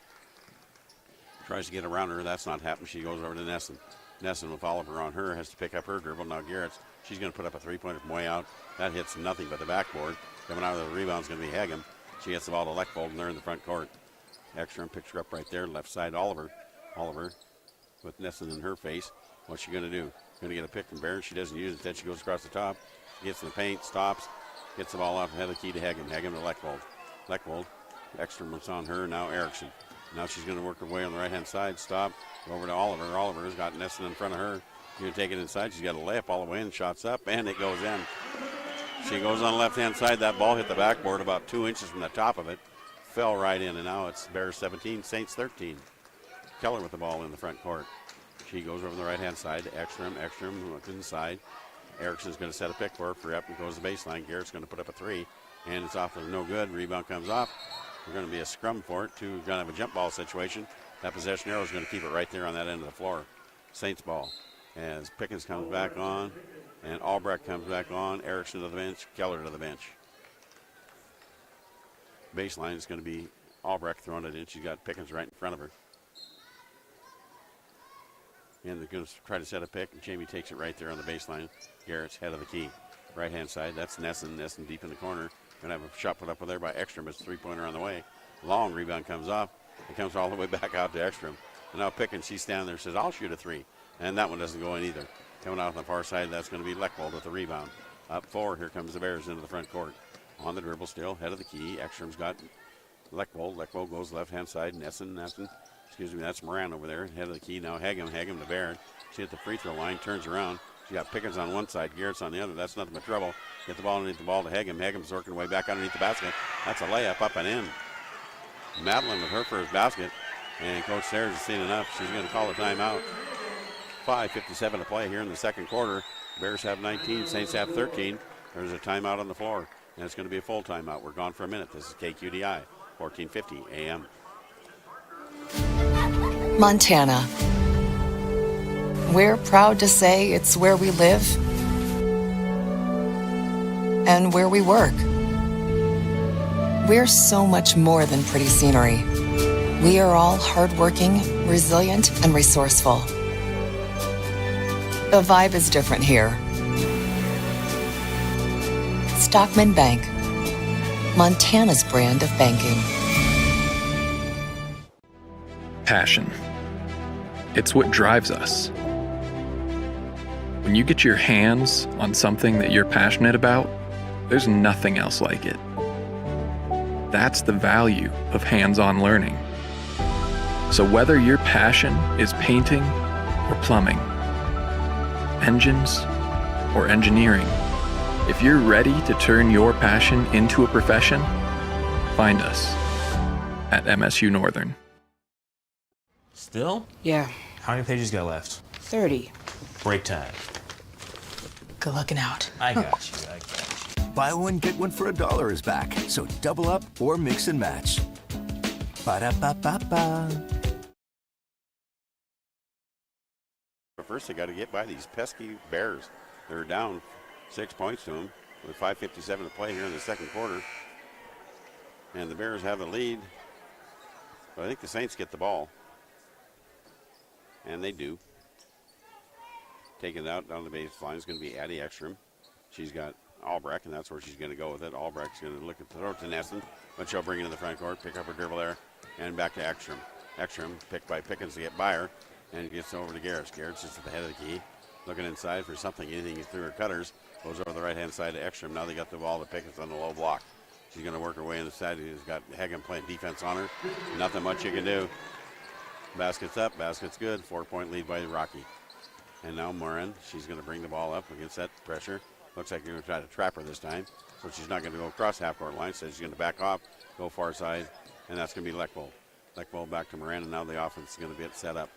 Tries to get around her. That's not happening. She goes over to Nesson. Nesson with Oliver on her has to pick up her dribble. Now Garrett's. She's going to put up a three-pointer from way out. That hits nothing but the backboard. Coming out of the rebound is going to be Hegem. She gets the ball to Leckbold, and they're in the front court. Ekstrom picks her up right there, left side Oliver. Oliver with Nesson in her face. What's she going to do? Going to get a pick from Barron. She doesn't use it. Then she goes across the top, gets in the paint, stops, gets the ball off ahead of the key to Hagen. Hagen to Lechwold. Lechwold, Ekstrom was on her, now Erickson. Now she's going to work her way on the right-hand side, stop, go over to Oliver. Oliver's got Nesson in front of her. She's going to take it inside. She's got a layup all the way and shots up, and it goes in. She goes on the left-hand side. That ball hit the backboard about 2 inches from the top of it. Fell right in, and now it's Bears 17, Saints 13. Keller with the ball in the front court. She goes over the right-hand side to Ekstrom. Ekstrom looks inside. Erickson's going to set a pick for her. For up and goes to the baseline. Garrett's going to put up a three, and it's off of no good. Rebound comes off. We're going to be a scrum for it. Going to have a jump ball situation. That possession arrow is going to keep it right there on that end of the floor. Saints ball. As Pickens comes back on, and Albrecht comes back on. Erickson to the bench. Keller to the bench. Baseline is going to be Albrecht throwing it in. She's got Pickens right in front of her. And they're going to try to set a pick, and Jamie takes it right there on the baseline. Garrett's head of the key. Right-hand side, that's Nesson. Nesson deep in the corner. Going to have a shot put up there by Ekstrom. It's a three-pointer on the way. Long rebound comes off. It comes all the way back out to Ekstrom. And now Pickens, she's standing there, says, I'll shoot a three. And that one doesn't go in either. Coming out on the far side, that's going to be Lechwold with the rebound. Up four, here comes the Bears into the front court. On the dribble still, head of the key. Ekstrom's got Lechwold. Lechwold goes left-hand side. Nesson. Excuse me, that's Moran over there. Head of the key now. Hagen to Baird. She hit the free throw line, turns around. She got Pickens on one side, Garrett's on the other. That's nothing but trouble. Get the ball underneath the ball to Hagen. Hagen's working her way back underneath the basket. That's a layup up and in. Madeline with her first basket. And Coach Sayers has seen enough. She's going to call a timeout. 5:57 to play here in the second quarter. Bears have 19, Saints have 13. There's a timeout on the floor, and it's going to be a full timeout. We're gone for a minute. This is KQDI, 1450 AM. Montana. We're proud to say it's where we live and where we work. We're so much more than pretty scenery. We are all hardworking, resilient, and resourceful. The vibe is different here. Stockman Bank, Montana's brand of banking. Passion. It's what drives us. When you get your hands on something that you're passionate about, there's nothing else like it. That's the value of hands-on learning. So whether your passion is painting or plumbing, engines or engineering, if you're ready to turn your passion into a profession, find us at MSU Northern. Still? Yeah. How many pages got left? 30. Break time. Good looking out. I got you. Buy one, get one for $1 is back. So double up or mix and match. Ba-da-ba-ba-ba. First, they got to get by these pesky Bears. They're down 6 points to them with 5:57 to play here in the second quarter. And the Bears have the lead. But I think the Saints get the ball. And they do. Taking it out down the baseline is going to be Addie Ekstrom. She's got Albrecht, and that's where she's going to go with it. Albrecht's going to look at the throw to Nesson, but she'll bring it in the front court, pick up her dribble there, and back to Ekstrom. Ekstrom picked by Pickens to get by her, and gets over to Garrett. Garrett's just at the head of the key, looking inside for something, anything through her cutters. Goes over the right-hand side to Ekstrom. Now they got the ball to Pickens on the low block. She's going to work her way inside. He's got Hagen playing defense on her. Nothing much you can do. Basket's up, basket's good. 4-point lead by Rocky. And now Moran, she's going to bring the ball up against that pressure. Looks like you're going to try to trap her this time. So she's not going to go across half-court line. So she's going to back off, go far side, and that's going to be Lechwold. Lechwold back to Moran, and now the offense is going to get set up.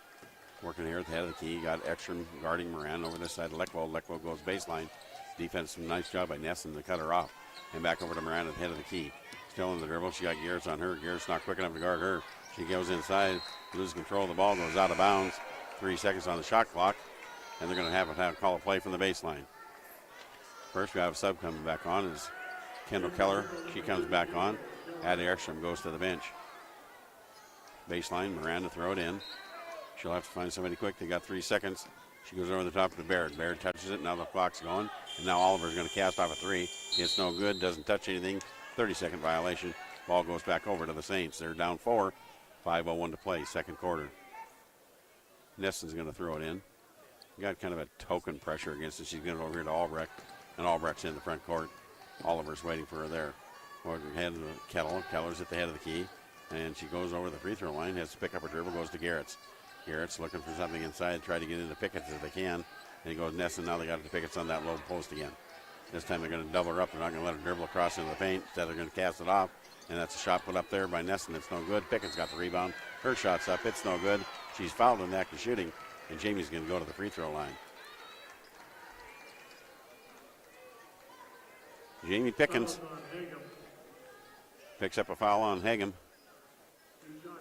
Working here at the head of the key. Got Ekstrom guarding Moran over this side of Lechwold. Lechwold goes baseline. Defense, nice job by Nesson to cut her off. And back over to Moran at the head of the key. Still in the dribble. She got Garrett's on her. Garrett's not quick enough to guard her. She goes inside, loses control of the ball, goes out of bounds. 3 seconds on the shot clock. And they're going to have a call a play from the baseline. First, we have a sub coming back on is Kendall Keller. She comes back on. Addie Ekstrom goes to the bench. Baseline, Moran to throw it in. She'll have to find somebody quick. They got 3 seconds. She goes over the top to Baird. Baird touches it. Now the clock's going. And now Oliver's going to cast off a three. It's no good. Doesn't touch anything. 30-second violation. Ball goes back over to the Saints. They're down 4. 5:01 to play, second quarter. Nesson's going to throw it in. Got kind of a token pressure against it. She's going over here to Albrecht, and Albrecht's in the front court. Oliver's waiting for her there. Head to Kettle. Keller's at the head of the key, and she goes over the free throw line, has to pick up her dribble, goes to Garrett's. Garrett's looking for something inside, try to get into Pickett's if they can. And he goes Nesson. Now they got the Pickett's on that low post again. This time they're going to double her up. They're not going to let her dribble across into the paint. Instead, they're going to cast it off, and that's a shot put up there by Nesson. It's no good. Pickett's got the rebound. Her shot's up. It's no good. She's fouled in the act of shooting, and Jamie's going to go to the free throw line. Jamie Pickens picks up a foul on Hagem,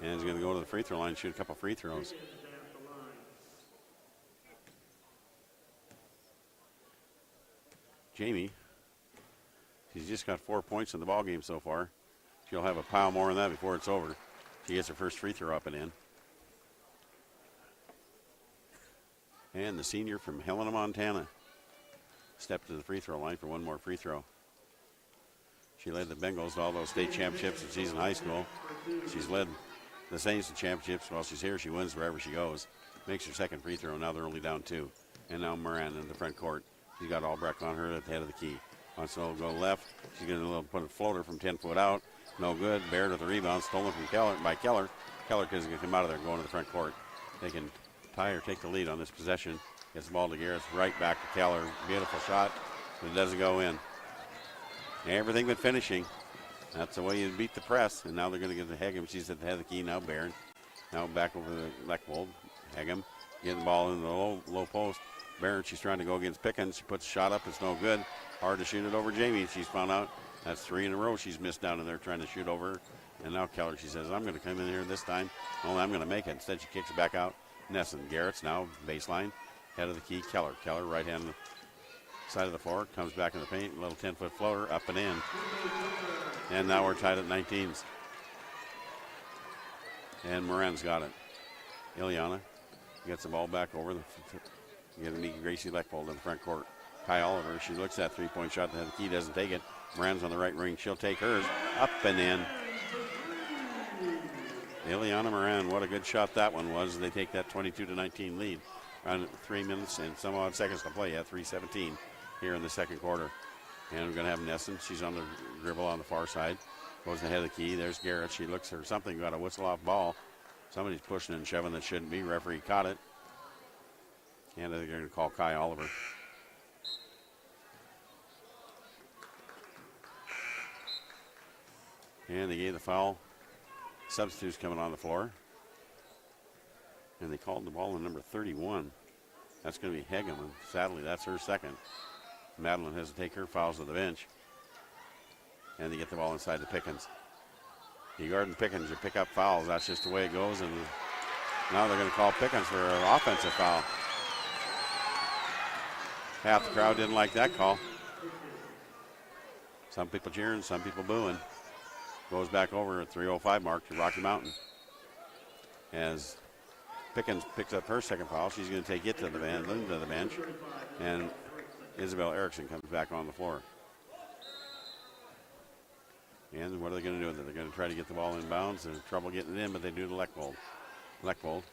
and is going to go to the free throw line and shoot a couple free throws. Jamie, she's just got 4 points in the ball game so far. She'll have a pile more than that before it's over. She gets her first free throw up and in. And the senior from Helena, Montana, stepped to the free throw line for one more free throw. She led the Bengals to all those state championships when she's in high school. She's led the Saints to championships. While she's here, she wins wherever she goes. Makes her second free throw. Now they're only down 2. And now Moran in the front court. She's got Albrecht on her at the head of the key. Wants to go left. She's going to put a floater from 10 foot out. No good. Baird with the rebound. Stolen from Keller by Keller. Keller is going to come out of there going to the front court. They can tie or take the lead on this possession. Gets the ball to Garrett. Right back to Keller. Beautiful shot. But it doesn't go in. Everything but finishing. That's the way you beat the press. And now they're going to get to Hagem. She's at the head of the key now. Baird. Now back over to Lechwold. Hagem getting the ball in the low post. Baird, she's trying to go against Pickens. She puts a shot up. It's no good. Hard to shoot it over Jamie. She's found out that's 3 in a row she's missed down in there trying to shoot over. And now Keller, she says, I'm going to come in here this time. Only I'm going to make it. Instead, she kicks it back out. Nesson. Garrett's now baseline. Head of the key. Keller. Keller, right hand side of the floor. Comes back in the paint. A little 10-foot floater up and in. And now we're tied at 19s. And Moran's got it. Ileana gets the ball back over. Getting Gracie Lechwold in the front court. Kai Oliver, she looks at three-point shot. The key doesn't take it. Moran's on the right wing. She'll take hers. Up and in. Ileana Moran, what a good shot that one was. They take that 22-19 lead. Around 3 minutes and some odd seconds to play at 3:17 here in the second quarter. And we're going to have Nesson. She's on the dribble on the far side. Goes ahead of the key. There's Garrett. She looks for something. Got a whistle off ball. Somebody's pushing and shoving that shouldn't be. Referee caught it. And they're going to call Kai Oliver. And they gave the foul. Substitutes coming on the floor. And they called the ball on number 31. That's going to be Hagem. And sadly, that's her second. Madeline has to take her fouls to the bench. And they get the ball inside to Pickens. You guard and Pickens, you pick up fouls. That's just the way it goes. And now they're going to call Pickens for an offensive foul. Half the crowd didn't like that call. Some people cheering, some people booing. Goes back over at 3:05 mark to Rocky Mountain. As Pickens picks up her second foul, she's going to take it to the bench. And Isabel Erickson comes back on the floor. And what are they going to do with it? They're going to try to get the ball in bounds. There's trouble getting it in, but they do to Lechwold. Lechwold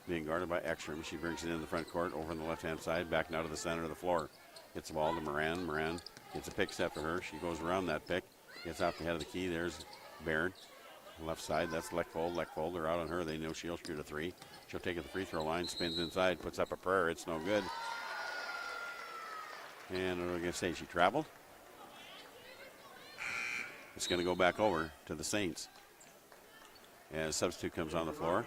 being guarded by Ekstrom. She brings it in the front court over on the left-hand side, back now to the center of the floor. Gets the ball to Moran. Moran gets a pick set for her. She goes around that pick. Gets out the head of the key. There's Baird. Left side, that's Lechwold. Lechwold, they're out on her. They know she'll shoot a three. She'll take it to the free throw line, spins inside, puts up a prayer. It's no good. And what are we going to say? She traveled. It's going to go back over to the Saints. As substitute comes on the floor.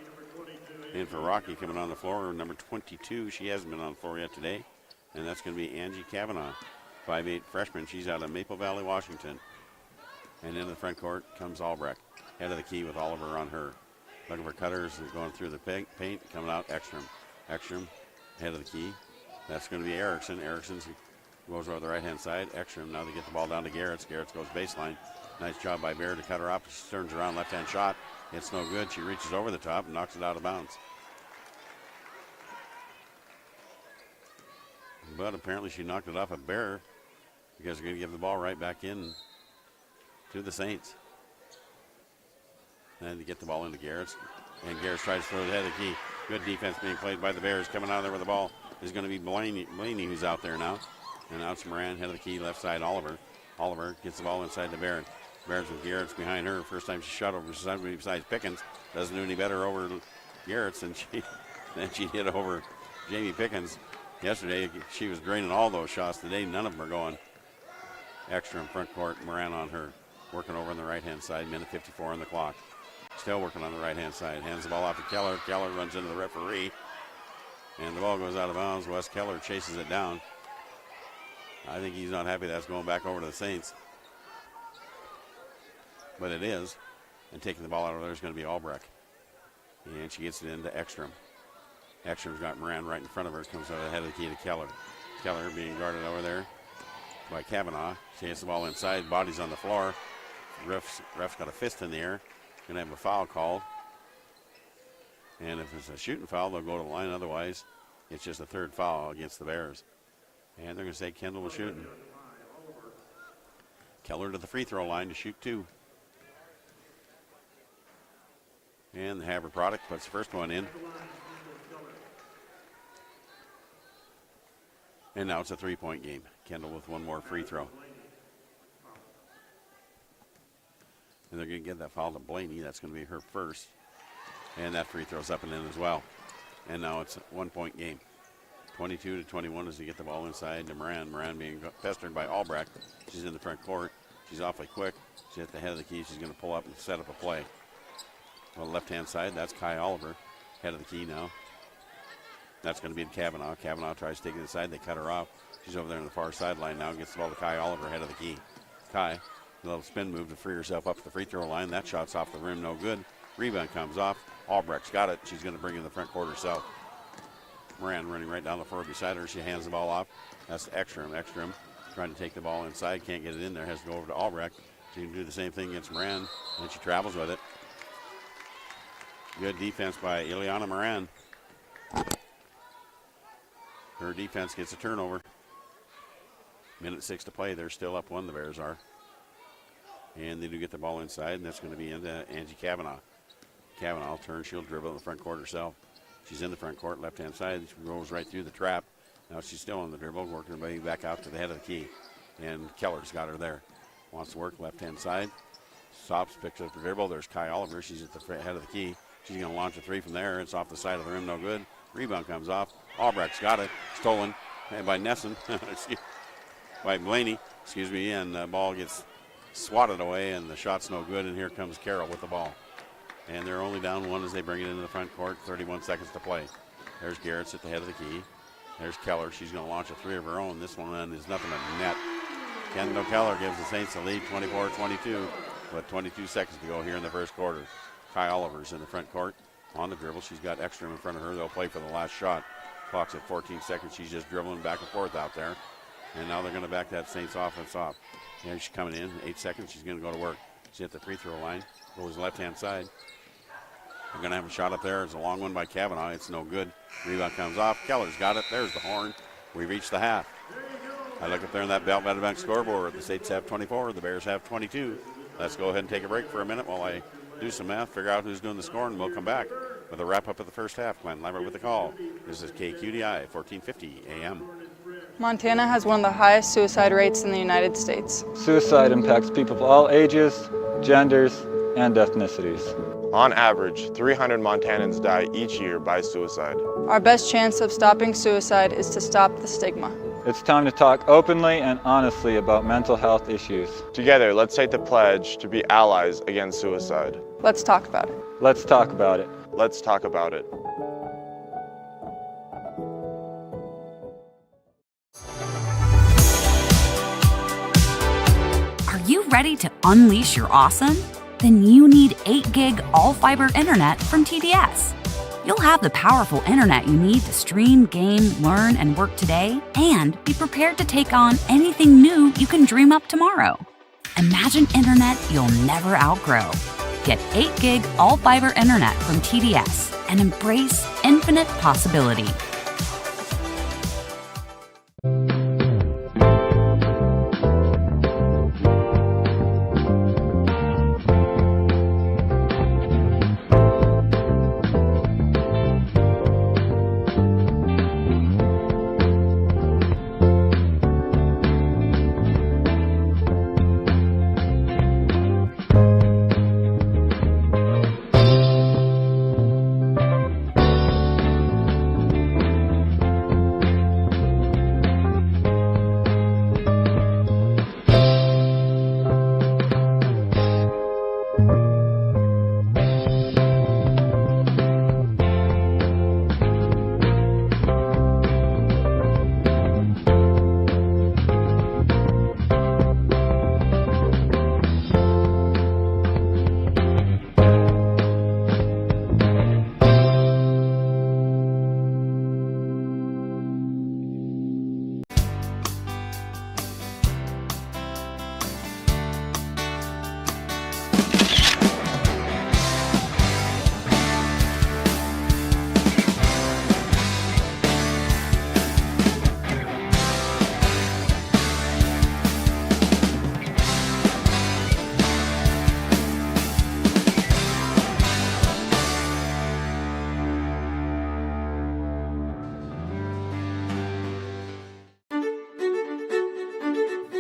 And for Rocky coming on the floor, number 22. She hasn't been on the floor yet today. And that's going to be Angie Kavanaugh, 5'8" freshman. She's out of Maple Valley, Washington. And in the front court comes Albrecht. Head of the key with Oliver on her. Looking for cutters going through the paint. Coming out, Ekstrom. Ekstrom, head of the key. That's going to be Erickson. Erickson goes over the right-hand side. Ekstrom, now they get the ball down to Garrett's. Garrett's goes baseline. Nice job by Baird to cut her off. She turns around, left-hand shot. It's no good. She reaches over the top and knocks it out of bounds. But apparently she knocked it off a Bear because they're going to give the ball right back in to the Saints. And to get the ball into Garrett's. And Garrett tries to throw it ahead of the key. Good defense being played by the Bears. Coming out of there with the ball is going to be Blaney who's out there now. And now it's Moran, head of the key, left side, Oliver. Oliver gets the ball inside the Bears. Bears with Garrett's behind her. First time she shot over somebody besides Pickens. Doesn't do any better over Garrett's than she did over Jamie Pickens. Yesterday, she was draining all those shots. Today, none of them are going. Extra in front court, Moran on her. Working over on the right-hand side, minute 54 on the clock. Still working on the right-hand side. Hands the ball off to Keller. Keller runs into the referee. And the ball goes out of bounds. Wes Keller chases it down. I think he's not happy that's going back over to the Saints. But it is. And taking the ball out of there is going to be Albrecht. And she gets it into Ekstrom. Ekstrom's got Moran right in front of her. Comes out ahead of the key to Keller. Keller being guarded over there by Kavanaugh. She hits the ball inside. Body's on the floor. Ref's got a fist in the air. Going to have a foul called. And if it's a shooting foul, they'll go to the line. Otherwise, it's just a third foul against the Bears. And they're going to say Kendall was shooting. Keller to the free throw line to shoot 2. And the Haber product puts the first one in. And now it's a 3-point game. Kendall with one more free throw. And they're going to give that foul to Blaney. That's going to be her first. And that free throw's up and in as well. And now it's a 1-point game. 22-21 as they get the ball inside to Moran. Moran being pestered by Albrecht. She's in the front court. She's awfully quick. She's at the head of the key. She's going to pull up and set up a play. On the left-hand side, that's Kai Oliver. Head of the key now. That's going to be in Kavanaugh. Kavanaugh tries to take it inside. They cut her off. She's over there on the far sideline now. Gets the ball to Kai Oliver, head of the key. Kai, a little spin move to free herself up to the free throw line. That shot's off the rim, no good. Rebound comes off. Albrecht's got it. She's going to bring it in the front court herself. Moran running right down the floor beside her. She hands the ball off. That's Ekstrom. Ekstrom trying to take the ball inside. Can't get it in there. Has to go over to Albrecht. She can do the same thing against Moran, and she travels with it. Good defense by Ileana Moran. Her defense gets a turnover. Minute 6 to play. They're still up 1, the Bears are. And they do get the ball inside, and that's going to be into Angie Kavanaugh. Kavanaugh will turn. She'll dribble in the front court herself. She's in the front court, left-hand side. She rolls right through the trap. Now she's still on the dribble, working her way back out to the head of the key. And Keller's got her there. Wants to work left-hand side. Stops, picks up the dribble. There's Kai Oliver. She's at the head of the key. She's going to launch a 3 from there. It's off the side of the rim, no good. Rebound comes off. Albrecht's got it. Stolen by Nesson. By Blaney. And the ball gets swatted away, and the shot's no good. And here comes Carroll with the ball. And they're only down 1 as they bring it into the front court. 31 seconds to play. There's Garrett's at the head of the key. There's Keller. She's going to launch a 3 of her own. This one is nothing but net. Kendall Keller gives the Saints the lead, 24-22, with 22 seconds to go here in the first quarter. Kai Oliver's in the front court on the dribble. She's got Ekstrom in front of her. They'll play for the last shot. Clock's at 14 seconds. She's just dribbling back and forth out there. And now they're going to back that Saints offense off. And she's coming in. 8 seconds. She's going to go to work. She's at the free throw line. Goes left-hand side. They're going to have a shot up there. It's a long one by Kavanaugh. It's no good. Rebound comes off. Keller's got it. There's the horn. We reached the half. I look up there in that Belt Meadowbank scoreboard. The Saints have 24. The Bears have 22. Let's go ahead and take a break for a minute while I do some math, figure out who's doing the scoring, and we'll come back with a wrap-up of the first half. Glenn Lambert with the call. This is KQDI, 1450 AM. Montana has one of the highest suicide rates in the United States. Suicide impacts people of all ages, genders, and ethnicities. On average, 300 Montanans die each year by suicide. Our best chance of stopping suicide is to stop the stigma. It's time to talk openly and honestly about mental health issues. Together, let's take the pledge to be allies against suicide. Let's talk about it. Let's talk about it. Let's talk about it. Are you ready to unleash your awesome? Then you need 8 gig all-fiber internet from TDS. You'll have the powerful internet you need to stream, game, learn, and work today, and be prepared to take on anything new you can dream up tomorrow. Imagine internet you'll never outgrow. Get 8 gig all-fiber internet from TDS and embrace infinite possibility.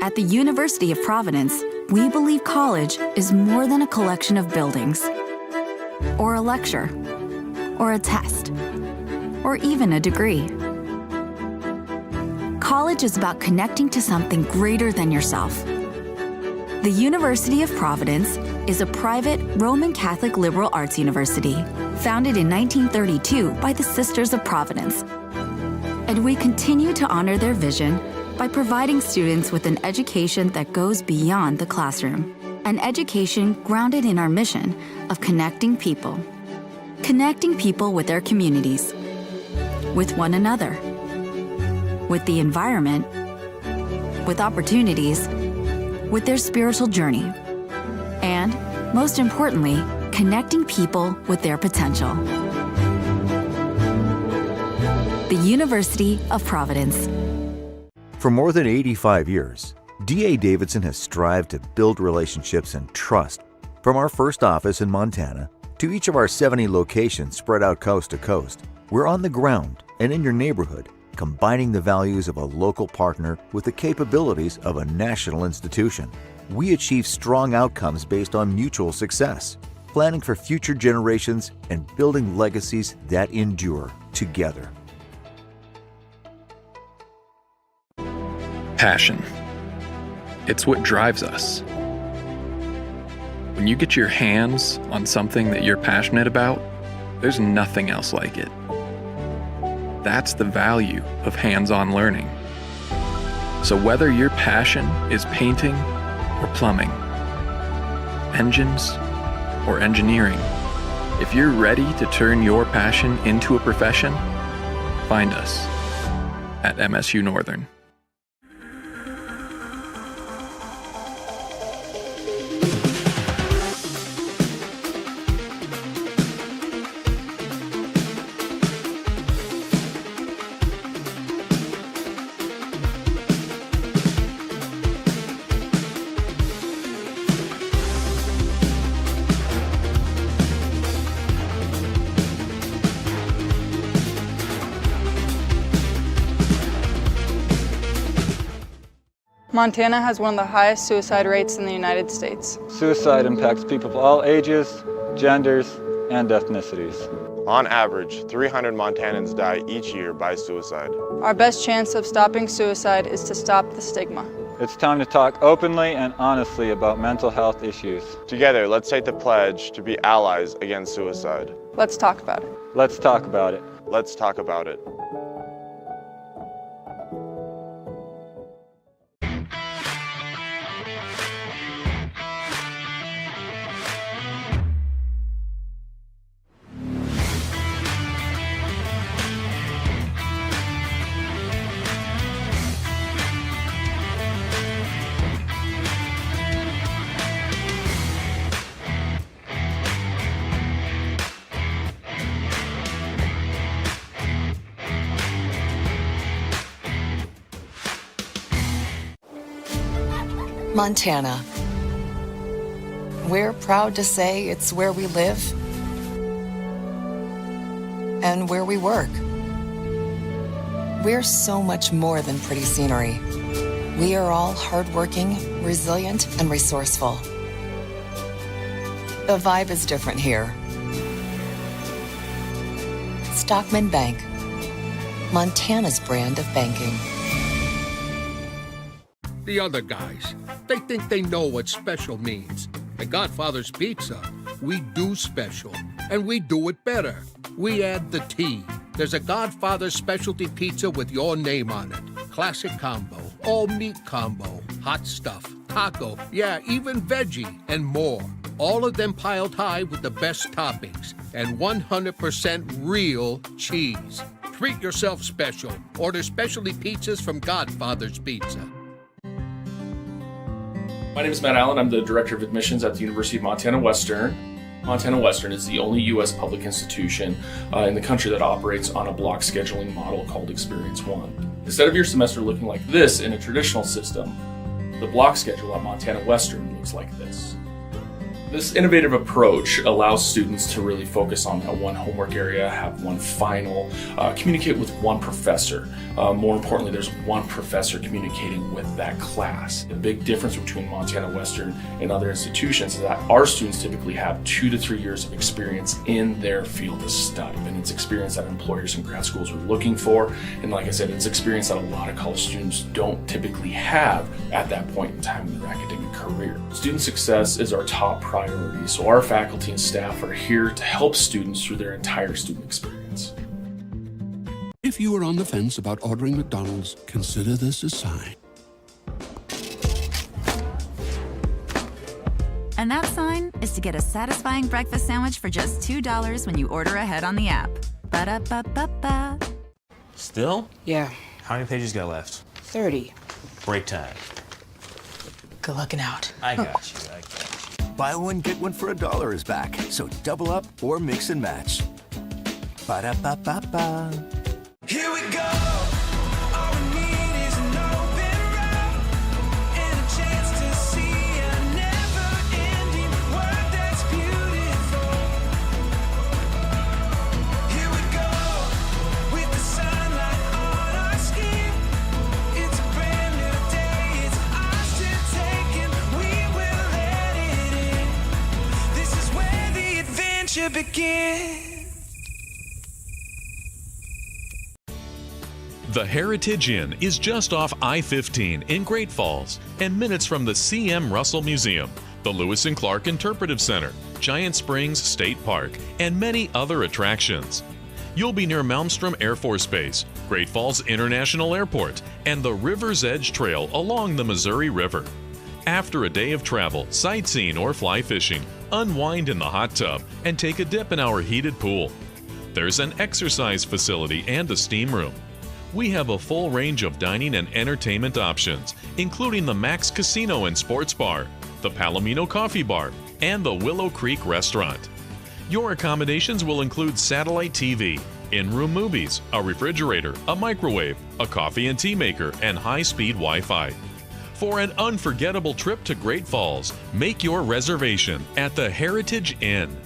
At the University of Providence, we believe college is more than a collection of buildings, or a lecture, or a test, or even a degree. College is about connecting to something greater than yourself. The University of Providence is a private Roman Catholic liberal arts university founded in 1932 by the Sisters of Providence. And we continue to honor their vision by providing students with an education that goes beyond the classroom, an education grounded in our mission of connecting people with their communities, with one another, with the environment, with opportunities, with their spiritual journey, and, most importantly, connecting people with their potential. The University of Providence. For more than 85 years, D.A. Davidson has strived to build relationships and trust. From our first office in Montana to each of our 70 locations spread out coast to coast, we're on the ground and in your neighborhood, combining the values of a local partner with the capabilities of a national institution. We achieve strong outcomes based on mutual success, planning for future generations and building legacies that endure together. Passion. It's what drives us. When you get your hands on something that you're passionate about, there's nothing else like it. That's the value of hands-on learning. So whether your passion is painting or plumbing, engines or engineering, if you're ready to turn your passion into a profession, find us at MSU Northern. Montana has one of the highest suicide rates in the United States. Suicide impacts people of all ages, genders, and ethnicities. On average, 300 Montanans die each year by suicide. Our best chance of stopping suicide is to stop the stigma. It's time to talk openly and honestly about mental health issues. Together, let's take the pledge to be allies against suicide. Let's talk about it. Let's talk about it. Let's talk about it. Montana. We're proud to say it's where we live and where we work. We're so much more than pretty scenery. We are all hardworking, resilient, and resourceful. The vibe is different here. Stockman Bank, Montana's brand of banking. The other guys, they think they know what special means. At Godfather's Pizza, we do special, and we do it better. We add the T. There's a Godfather specialty pizza with your name on it. Classic combo, all meat combo, hot stuff, taco, yeah, even veggie, and more. All of them piled high with the best toppings and 100% real cheese. Treat yourself special. Order specialty pizzas from Godfather's Pizza. My name is Matt Allen. I'm the Director of Admissions at the University of Montana Western. Montana Western is the only U.S. public institution in the country that operates on a block scheduling model called Experience One. Instead of your semester looking like this in a traditional system, the block schedule at Montana Western looks like this. This innovative approach allows students to really focus on that one homework area, have one final, communicate with one professor. More importantly, there's one professor communicating with that class. The big difference between Montana Western and other institutions is that our students typically have 2 to 3 years of experience in their field of study. And it's experience that employers and grad schools are looking for. And like I said, it's experience that a lot of college students don't typically have at that point in time in their academic career. Student success is our top priority, so our faculty and staff are here to help students through their entire student experience. If you are on the fence about ordering McDonald's, consider this a sign. And that sign is to get a satisfying breakfast sandwich for just $2 when you order ahead on the app. Ba-da-ba-ba-ba. Still? Yeah. How many pages got left? 30. Break time. Good looking out. I got you. Buy one, get one for $1 is back. So double up or mix and match. Ba-da-ba-ba-ba. Here we go. All we need is an open road and a chance to see a never-ending world that's beautiful. Here we go with the sunlight on our skin. It's a brand new day. It's ours to take and we will let it in. This is where the adventure begins. The Heritage Inn is just off I-15 in Great Falls and minutes from the C.M. Russell Museum, the Lewis and Clark Interpretive Center, Giant Springs State Park, and many other attractions. You'll be near Malmstrom Air Force Base, Great Falls International Airport, and the River's Edge Trail along the Missouri River. After a day of travel, sightseeing, or fly fishing, unwind in the hot tub and take a dip in our heated pool. There's an exercise facility and a steam room. We have a full range of dining and entertainment options, including the Max Casino and Sports Bar, the Palomino Coffee Bar, and the Willow Creek Restaurant. Your accommodations will include satellite TV, in-room movies, a refrigerator, a microwave, a coffee and tea maker, and high-speed Wi-Fi. For an unforgettable trip to Great Falls, make your reservation at the Heritage Inn.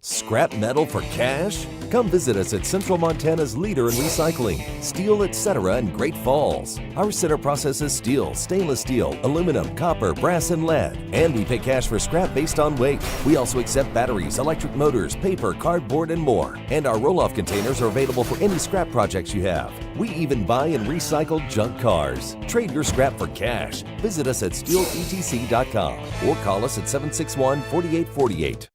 Scrap metal for cash? Come visit us at Central Montana's leader in recycling, steel, etc. in Great Falls. Our center processes steel, stainless steel, aluminum, copper, brass, and lead. And we pay cash for scrap based on weight. We also accept batteries, electric motors, paper, cardboard, and more. And our roll-off containers are available for any scrap projects you have. We even buy and recycle junk cars. Trade your scrap for cash. Visit us at steeletc.com or call us at 761-4848.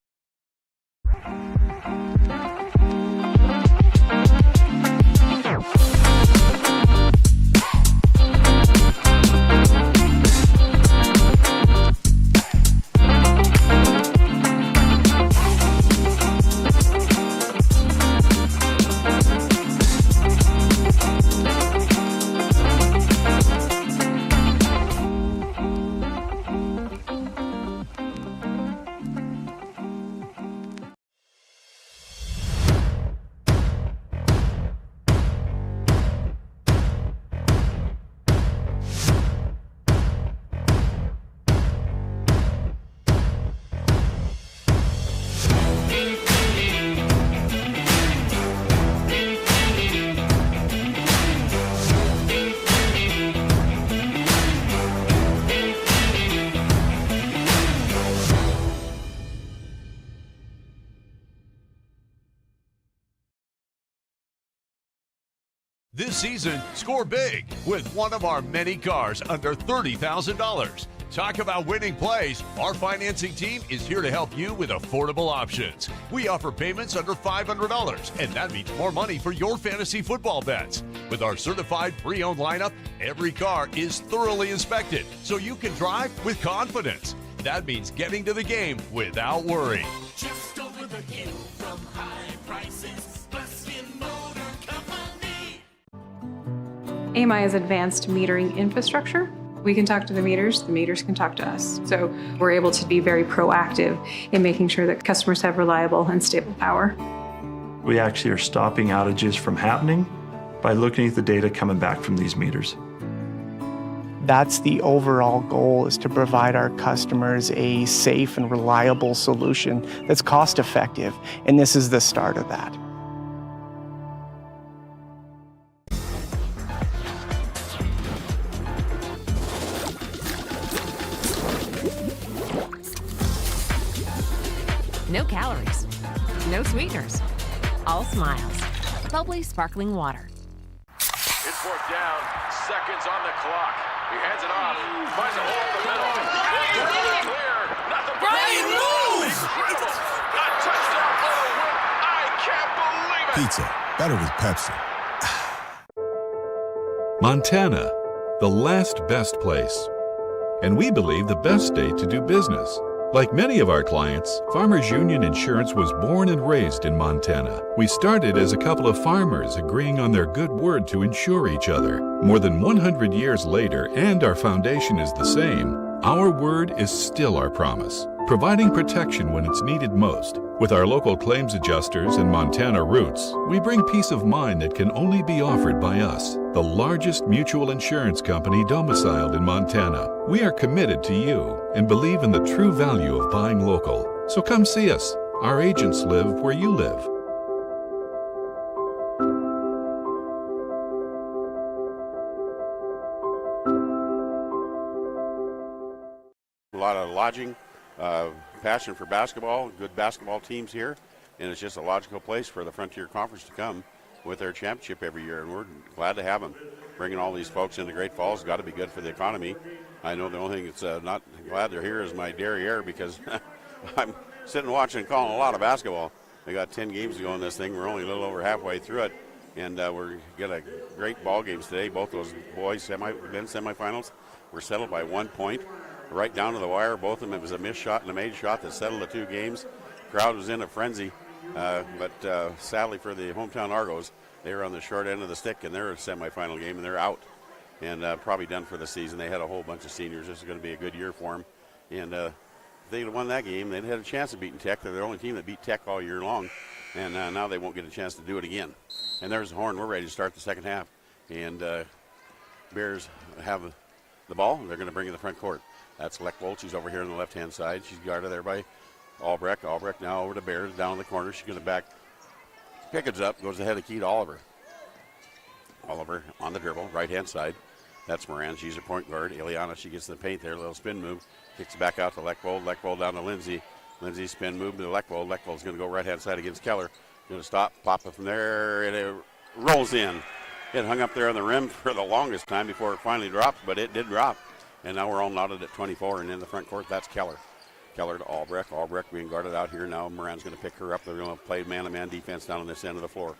This season, score big with one of our many cars under $30,000. Talk about winning plays. Our financing team is here to help you with affordable options. We offer payments under $500, and that means more money for your fantasy football bets. With our certified pre-owned lineup, every car is thoroughly inspected, so you can drive with confidence. That means getting to the game without worry. Just over the hill from high prices, Buskin Motor Company. AMI is advanced metering infrastructure. We can talk to the meters can talk to us. So we're able to be very proactive in making sure that customers have reliable and stable power. We actually are stopping outages from happening by looking at the data coming back from these meters. That's the overall goal, is to provide our customers a safe and reliable solution that's cost effective, and this is the start of that. No calories, no sweeteners, all smiles. Bubbly sparkling water. It's fourth down, seconds on the clock. He hands it off, finds a hole in the middle. Clear, nothing but Brian, move! Incredible! A touchdown for the win. I can't believe it. Pizza, better with Pepsi. Montana, the last best place. And we believe the best state to do business. Like many of our clients, Farmers Union Insurance was born and raised in Montana. We started as a couple of farmers agreeing on their good word to insure each other. More than 100 years later, and our foundation is the same, our word is still our promise, providing protection when it's needed most. With our local claims adjusters and Montana roots, we bring peace of mind that can only be offered by us, the largest mutual insurance company domiciled in Montana. We are committed to you and believe in the true value of buying local. So come see us. Our agents live where you live. A lot of lodging, passion for basketball, good basketball teams here, and it's just a logical place for the Frontier Conference to come with their championship every year, and we're glad to have them. Bringing all these folks into Great Falls has got to be good for the economy. I know the only thing that's not glad they're here is my derriere, because I'm sitting watching and calling a lot of basketball. We got 10 games to go in this thing. We're only a little over halfway through it, and we're got a great ball games today. Both those boys men's semifinals were settled by 1 point, right down to the wire. Both of them, it was a missed shot and a made shot that settled the two games. Crowd was in a frenzy, but sadly for the hometown Argos, they were on the short end of the stick in their semifinal game, and they're out and probably done for the season. They had a whole bunch of seniors. This is going to be a good year for them, and if they'd have won that game, they'd had a chance of beating Tech. They're the only team that beat Tech all year long, and now they won't get a chance to do it again. And there's the horn. We're ready to start the second half, and Bears have the ball. They're going to bring in the front court. That's Leckwold. She's over here on the left-hand side. She's guarded there by Albrecht. Albrecht now over to Bears down in the corner. She's going to back Pickens up, goes ahead of key to Oliver. Oliver on the dribble, right-hand side. That's Moran. She's a point guard. Ileana, she gets in the paint there. A little spin move. Kicks back out to Leckwold. Leckwold down to Lindsay. Lindsay spin move to Leckwold. Leckwold's going to go right-hand side against Keller. Going to stop, pop it from there, and it rolls in. It hung up there on the rim for the longest time before it finally dropped, but it did drop. And now we're all knotted at 24, and in the front court, that's Keller. Keller to Albrecht. Albrecht being guarded out here now. Moran's going to pick her up. They're going to play man-to-man defense down on this end of the floor.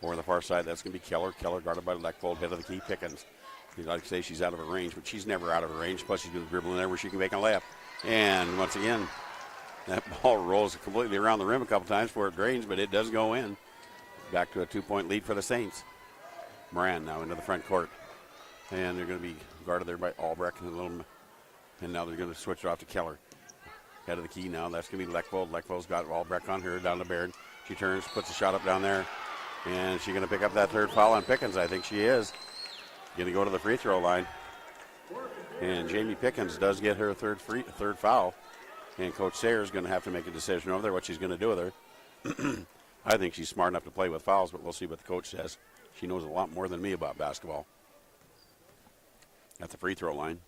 Over on the far side, that's going to be Keller. Keller guarded by Leckwold, head of the key, Pickens. You'd like to say she's out of her range, but she's never out of her range. Plus, she's going to dribble in there where she can make a layup. And once again, that ball rolls completely around the rim a couple times before it drains, but it does go in. Back to a 2-point lead for the Saints. Moran now into the front court. And they're going to be guarded there by Albrecht and now they're going to switch it off to Keller. Head of the key now. That's going to be Leckwold. Leckwold's got Albrecht on her down to Baird. She turns, puts a shot up down there. And she's going to pick up that third foul on Pickens. I think she is. Going to go to the free throw line. And Jamie Pickens does get her third foul. And Coach Sayers going to have to make a decision over there what she's going to do with her. I think she's smart enough to play with fouls, but we'll see what the coach says. She knows a lot more than me about basketball. At the free throw line.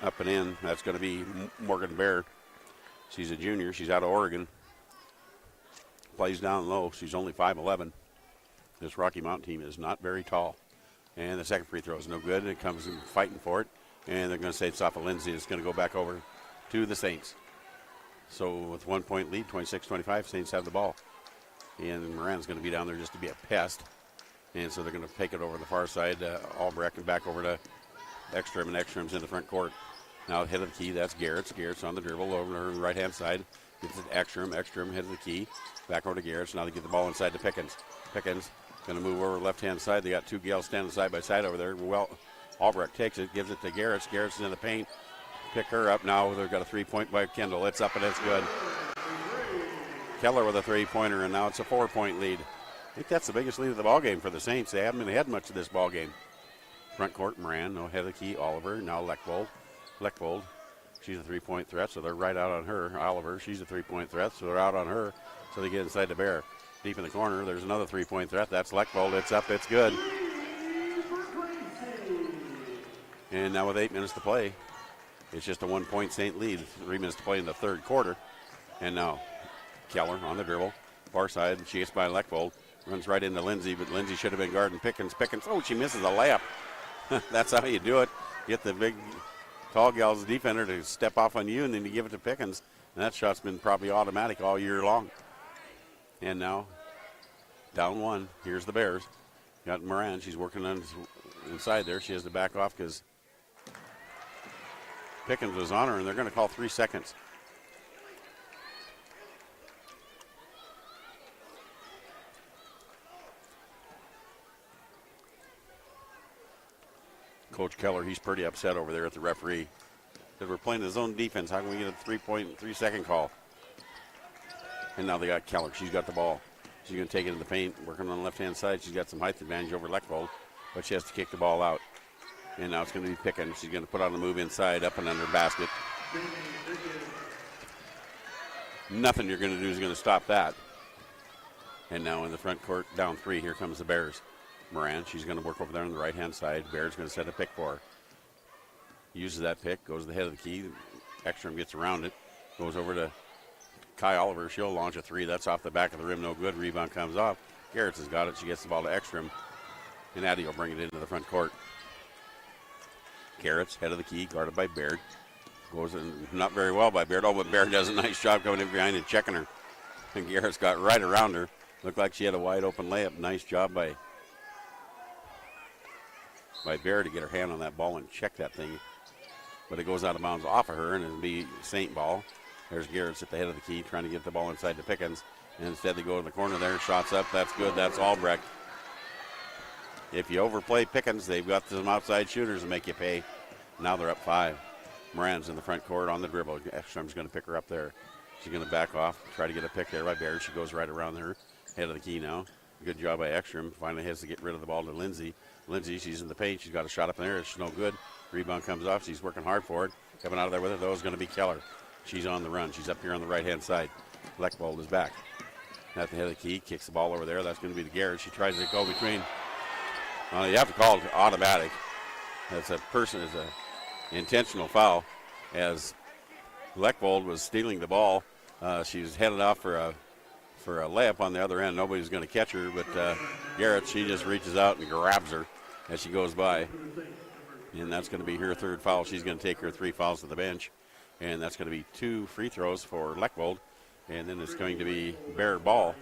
Up and in, that's going to be Morgan Baird. She's a junior. She's out of Oregon. Plays down low. She's only 5'11". This Rocky Mountain team is not very tall. And the second free throw is no good. It comes in fighting for it. And they're going to say it's off of Lindsay. It's going to go back over to the Saints. So with 1 point lead, 26-25, Saints have the ball. And Moran's going to be down there just to be a pest. And so they're going to take it over the far side, Albrecht, and back over to Ekstrom, and Ekstrom's in the front court. Now head of the key, that's Garrett's. Garrett's on the dribble over to her right-hand side. Gets it to Ekstrom. Ekstrom head of the key. Back over to Garrett's. Now they get the ball inside to Pickens. Pickens going to move over left-hand side. They got two gals standing side by side over there. Well, Albrecht takes it, gives it to Garrett's. Garrett's in the paint. Pick her up now. They've got a three-point by Kendall. It's up and it's good. Keller with a three-pointer, and now it's a 4-point lead. I think that's the biggest lead of the ball game for the Saints. They haven't had much of this ball game. Front court, Moran, no head of the key, Oliver, now Lechbold. Lechbold, she's a three-point threat, so they're right out on her. Oliver, she's a three-point threat, so they're out on her. So they get inside the Bear. Deep in the corner, there's another three-point threat. That's Lechbold. It's up, it's good. And now with 8 minutes to play, it's just a 1-point St. lead. 3 minutes to play in the third quarter. And now Keller on the dribble. Far side, she gets by Lechbold. Runs right into Lindsay, but Lindsay should have been guarding Pickens. Pickens, oh, she misses a layup. That's how you do it. Get the big, tall gal's defender to step off on you, and then you give it to Pickens. And that shot's been probably automatic all year long. And now, down one. Here's the Bears. Got Moran. She's working on inside there. She has to back off because Pickens was on her, and they're going to call 3 seconds. Coach Keller, he's pretty upset over there at the referee. Said we're playing the zone defense. How can we get a 3-second call? And now they got Keller. She's got the ball. She's going to take it in the paint, working on the left-hand side. She's got some height advantage over Lechbold, but she has to kick the ball out. And now it's going to be Pickens. She's going to put on the move inside, up and under basket. Nothing you're going to do is going to stop that. And now in the front court, down 3, here comes the Bears. Moran, she's going to work over there on the right-hand side. Bears going to set a pick for her. Uses that pick, goes to the head of the key. Ekstrom gets around it, goes over to Kai Oliver. She'll launch a 3. That's off the back of the rim, no good. Rebound comes off. Garrett's has got it. She gets the ball to Ekstrom, and Addie will bring it into the front court. Garrett's head of the key, guarded by Baird. Goes in not very well by Baird. Oh, but Baird does a nice job coming in behind and checking her. And Garrett's got right around her. Looked like she had a wide open layup. Nice job by Baird to get her hand on that ball and check that thing. But it goes out of bounds off of her, and it'll be St. ball. There's Garrett's at the head of the key trying to get the ball inside to Pickens. And instead they go in the corner there. Shots up. That's good. That's Albrecht. If you overplay Pickens, they've got some outside shooters to make you pay. Now they're up 5. Moran's in the front court on the dribble. Ekstrom's going to pick her up there. She's going to back off, try to get a pick there by Baird. She goes right around her. Head of the key now. Good job by Ekstrom. Finally has to get rid of the ball to Lindsay. Lindsay, she's in the paint. She's got a shot up in there. It's no good. Rebound comes off. She's working hard for it. Coming out of there with it, though, is going to be Keller. She's on the run. She's up here on the right-hand side. Lechbold is back. At the head of the key, kicks the ball over there. That's going to be to Garrett. She tries to go between. You have to call it automatic. That's an intentional foul, as Lechbold was stealing the ball. She was headed off for a layup on the other end. Nobody's going to catch her, but Garrett, she just reaches out and grabs her as she goes by. And that's going to be her third foul. She's going to take her 3 fouls to the bench. And that's going to be 2 free throws for Lechbold. And then it's going to be Bear ball,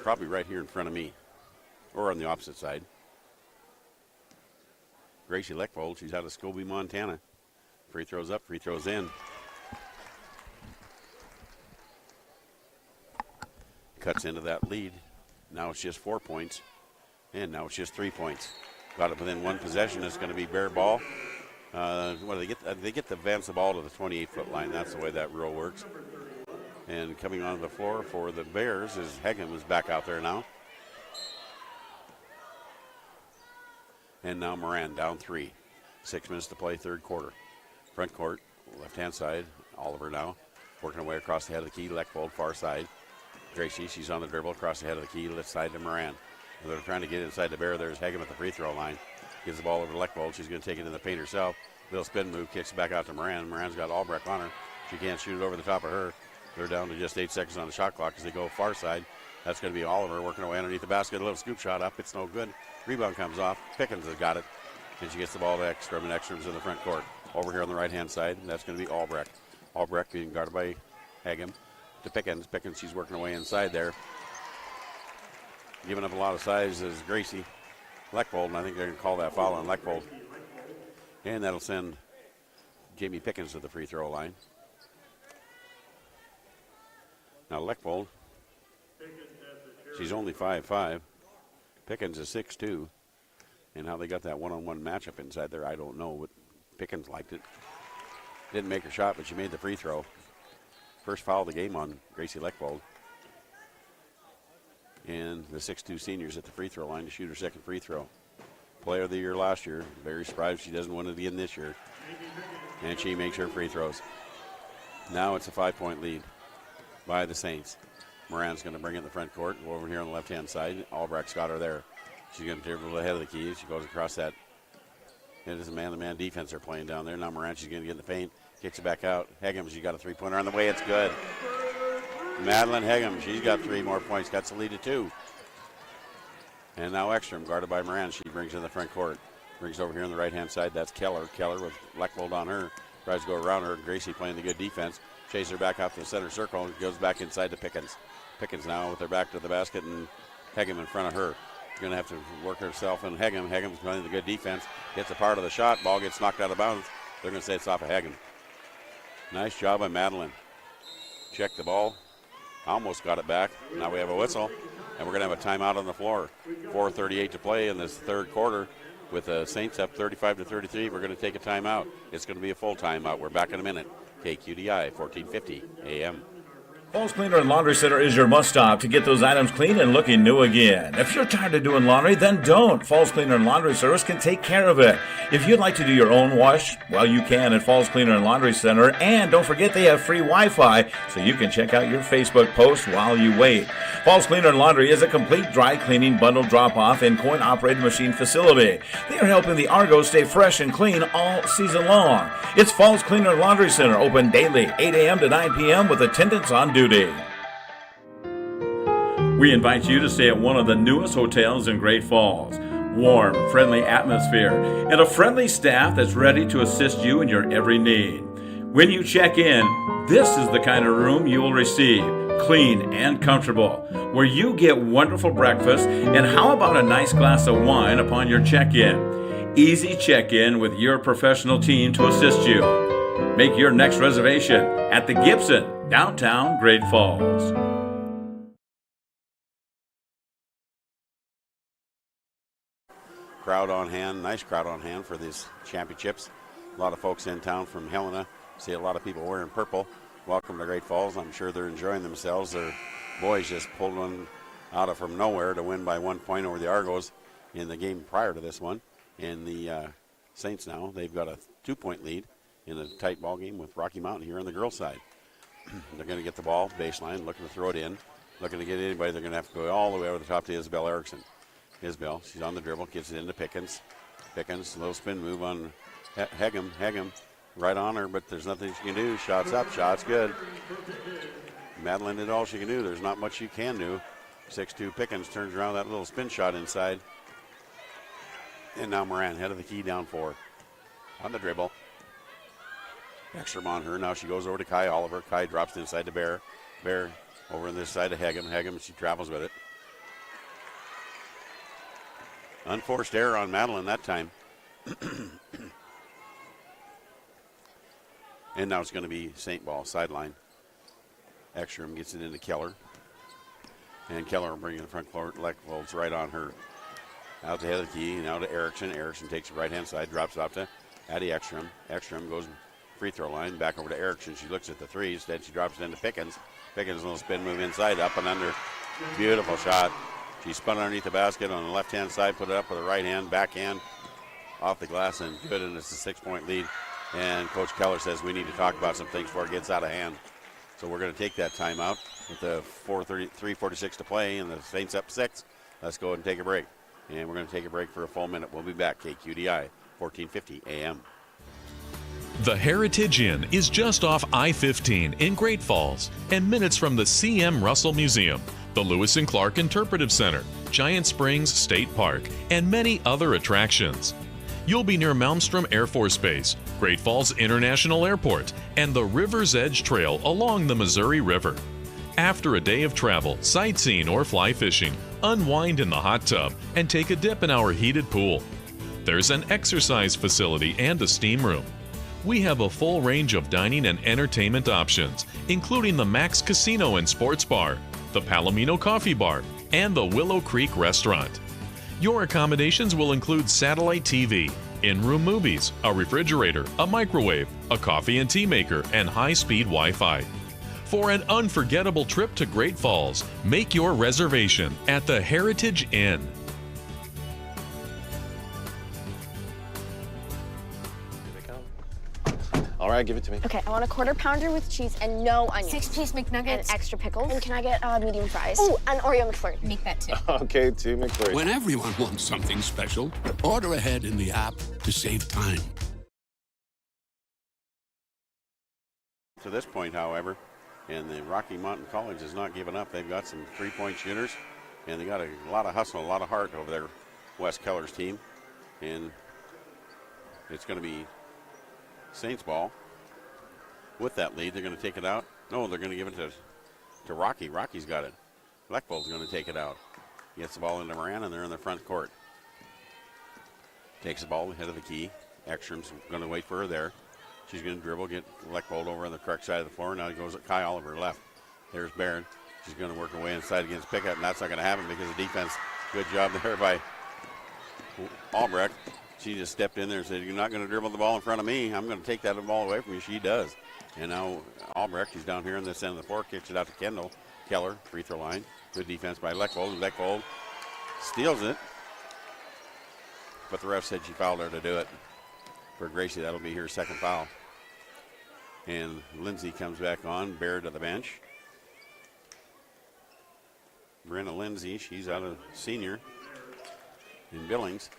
probably right here in front of me, or on the opposite side. Gracie Lechbold, she's out of Scobie, Montana. Free throws up, free throws in. Cuts into that lead. Now it's just 4 points. And now it's just 3 points. Got it within 1 possession. It's going to be Bear ball. What do they get? They get to advance the ball to the 28-foot line. That's the way that rule works. And coming onto the floor for the Bears is Hagen, is back out there now. And now Moran down 3. 6 minutes to play, third quarter. Front court, left-hand side. Oliver now working away across the head of the key. Lechbold, far side. Gracie, she's on the dribble across the head of the key, left side to Moran. And they're trying to get inside the Bear. There's Hagen at the free throw line. Gives the ball over to Lechbold. She's going to take it in the paint herself. Little spin move, kicks it back out to Moran. Moran's got Albrecht on her. She can't shoot it over the top of her. They're down to just 8 seconds on the shot clock as they go far side. That's going to be Oliver working away underneath the basket. A little scoop shot up. It's no good. Rebound comes off. Pickens has got it. And she gets the ball to Ekstrom, and Ekstrom's in the front court. Over here on the right-hand side, and that's going to be Albrecht. Albrecht being guarded by Hagen to Pickens. Pickens, she's working away inside there. Giving up a lot of size is Gracie Lechbold, and I think they're going to call that foul on Lechbold. And that'll send Jamie Pickens to the free throw line. Now Lechbold, she's only 5'5". Pickens is 6'2". And how they got that one-on-one matchup inside there, I don't know, but Pickens liked it. Didn't make her shot, but she made the free throw. First foul of the game on Gracie Lechbold. And the 6'2" senior's at the free throw line to shoot her second free throw. Player of the Year last year. Very surprised she doesn't win it again this year. And she makes her free throws. Now it's a 5-point lead by the Saints. Moran's going to bring it in the front court. Go over here on the left-hand side. Albrecht's got her there. She's going to dribble ahead of the key. She goes across that. It is a man-to-man defense they're playing down there. Now Moran, she's going to get in the paint. Kicks it back out. Hegem, she's got a three-pointer on the way. It's good. Madeline Hegem, she's got 3 more points. Got the lead to 2. And now Ekstrom, guarded by Moran. She brings in the front court. Brings over here on the right-hand side. That's Keller. Keller with Leckvold on her. Tries to go around her. Gracie playing the good defense. Chases her back out to the center circle. And goes back inside to Pickens. Pickens now with her back to the basket and Hegem in front of her. Going to have to work herself and Hegem. Hegem's playing the good defense. Gets a part of the shot. Ball gets knocked out of bounds. They're going to say it's off of Hegem. Nice job by Madeline. Check the ball. Almost got it back. Now we have a whistle. And we're going to have a timeout on the floor. 4:38 to play in this third quarter. With the Saints up 35-33, we're going to take a timeout. It's going to be a full timeout. We're back in a minute. KQDI, 1450 AM. Falls Cleaner and Laundry Center is your must-stop to get those items clean and looking new again. If you're tired of doing laundry, then don't. Falls Cleaner and Laundry Service can take care of it. If you'd like to do your own wash, well, you can at Falls Cleaner and Laundry Center. And don't forget they have free Wi-Fi, so you can check out your Facebook post while you wait. Falls Cleaner and Laundry is a complete dry cleaning, bundle drop-off, and coin-operated machine facility. They are helping the Argos stay fresh and clean all season long. It's Falls Cleaner and Laundry Center, open daily, 8 a.m. to 9 p.m. with attendance on duty. We invite you to stay at one of the newest hotels in Great Falls. Warm, friendly atmosphere, and a friendly staff that's ready to assist you in your every need. When you check in, this is the kind of room you will receive, clean and comfortable, where you get wonderful breakfast, and how about a nice glass of wine upon your check-in? Easy check-in with your professional team to assist you. Make your next reservation at the Gibson, downtown Great Falls. Crowd on hand, nice crowd on hand for these championships. A lot of folks in town from Helena. See a lot of people wearing purple. Welcome to Great Falls. I'm sure they're enjoying themselves. Their boys just pulled one out of from nowhere to win by 1 point over the Argos in the game prior to this one. And the Saints now, they've got a 2-point lead in a tight ball game with Rocky Mountain here on the girls' side. They're going to get the ball, baseline, looking to throw it in. Looking to get anybody, they're going to have to go all the way over the top to Isabel Erickson. Isabel, she's on the dribble, gets it into Pickens. Pickens, little spin move on Hegem. Hegem, right on her, but there's nothing she can do. Shots up, shots good. Madeline did all she can do. There's not much she can do. 6'2" Pickens turns around that little spin shot inside. And now Moran, head of the key, down 4. On the dribble. Ekstrom on her. Now she goes over to Kai Oliver. Kai drops it inside to Bear. Bear over on this side to Hegem. Hegem, she travels with it. Unforced error on Madeline that time. And now it's going to be St. Ball sideline. Ekstrom gets it into Keller. And Keller will bring in the front court. Leckvold's right on her. Out the head of the key. Now to Erickson. Erickson takes the right-hand side. Drops it off to Addie Ekstrom. Ekstrom goes free throw line. Back over to Erickson. She looks at the threes. Then she drops it into Pickens. Pickens, a little spin move inside. Up and under. Beautiful shot. She spun underneath the basket on the left-hand side, put it up with the right hand, backhand, off the glass, and good, and it's a 6-point lead. And Coach Keller says we need to talk about some things before it gets out of hand. So we're going to take that timeout with the 3:46 to play, and the Saints up 6. Let's go ahead and take a break. And we're going to take a break for a full minute. We'll be back, KQDI, 1450 AM. The Heritage Inn is just off I-15 in Great Falls and minutes from the C.M. Russell Museum, the Lewis and Clark Interpretive Center, Giant Springs State Park, and many other attractions. You'll be near Malmstrom Air Force Base, Great Falls International Airport, and the River's Edge Trail along the Missouri River. After a day of travel, sightseeing, or fly fishing, unwind in the hot tub and take a dip in our heated pool. There's an exercise facility and a steam room. We have a full range of dining and entertainment options, including the Max Casino and Sports Bar, the Palomino Coffee Bar, and the Willow Creek Restaurant. Your accommodations will include satellite TV, in-room movies, a refrigerator, a microwave, a coffee and tea maker, and high-speed Wi-Fi. For an unforgettable trip to Great Falls, make your reservation at the Heritage Inn. right, give it to me. Okay, I want a quarter pounder with cheese and no onions. 6-piece McNuggets. And extra pickles. And can I get medium fries? Oh, an Oreo McFlurry. Make that 2. Okay, 2 McFlurries. When everyone wants something special, order ahead in the app to save time. To this point, however, and the Rocky Mountain College has not given up. They've got some three-point shooters, and they got a lot of hustle, a lot of heart over there, Wes Keller's team. And it's going to be Saints ball. With that lead, they're going to take it out. No, they're going to give it to Rocky. Rocky's got it. Leckvold's going to take it out. Gets the ball into Moran, and they're in the front court. Takes the ball ahead of the key. Ekstrom's going to wait for her there. She's going to dribble, get Leckvold over on the correct side of the floor. Now he goes at Kai Oliver left. There's Barron. She's going to work her way inside against Pickup, and that's not going to happen because of defense. Good job there by Albrecht. She just stepped in there and said, "You're not going to dribble the ball in front of me. I'm going to take that ball away from you." She does. And now Albrecht, he's down here on this end of the floor, kicks it out to Kendall. Keller, free throw line. Good defense by Leckvold. Leckvold steals it. But the ref said she fouled her to do it. For Gracie, that'll be her second foul. And Lindsay comes back on, Baird to the bench. Brenna Lindsay, she's out of senior in Billings.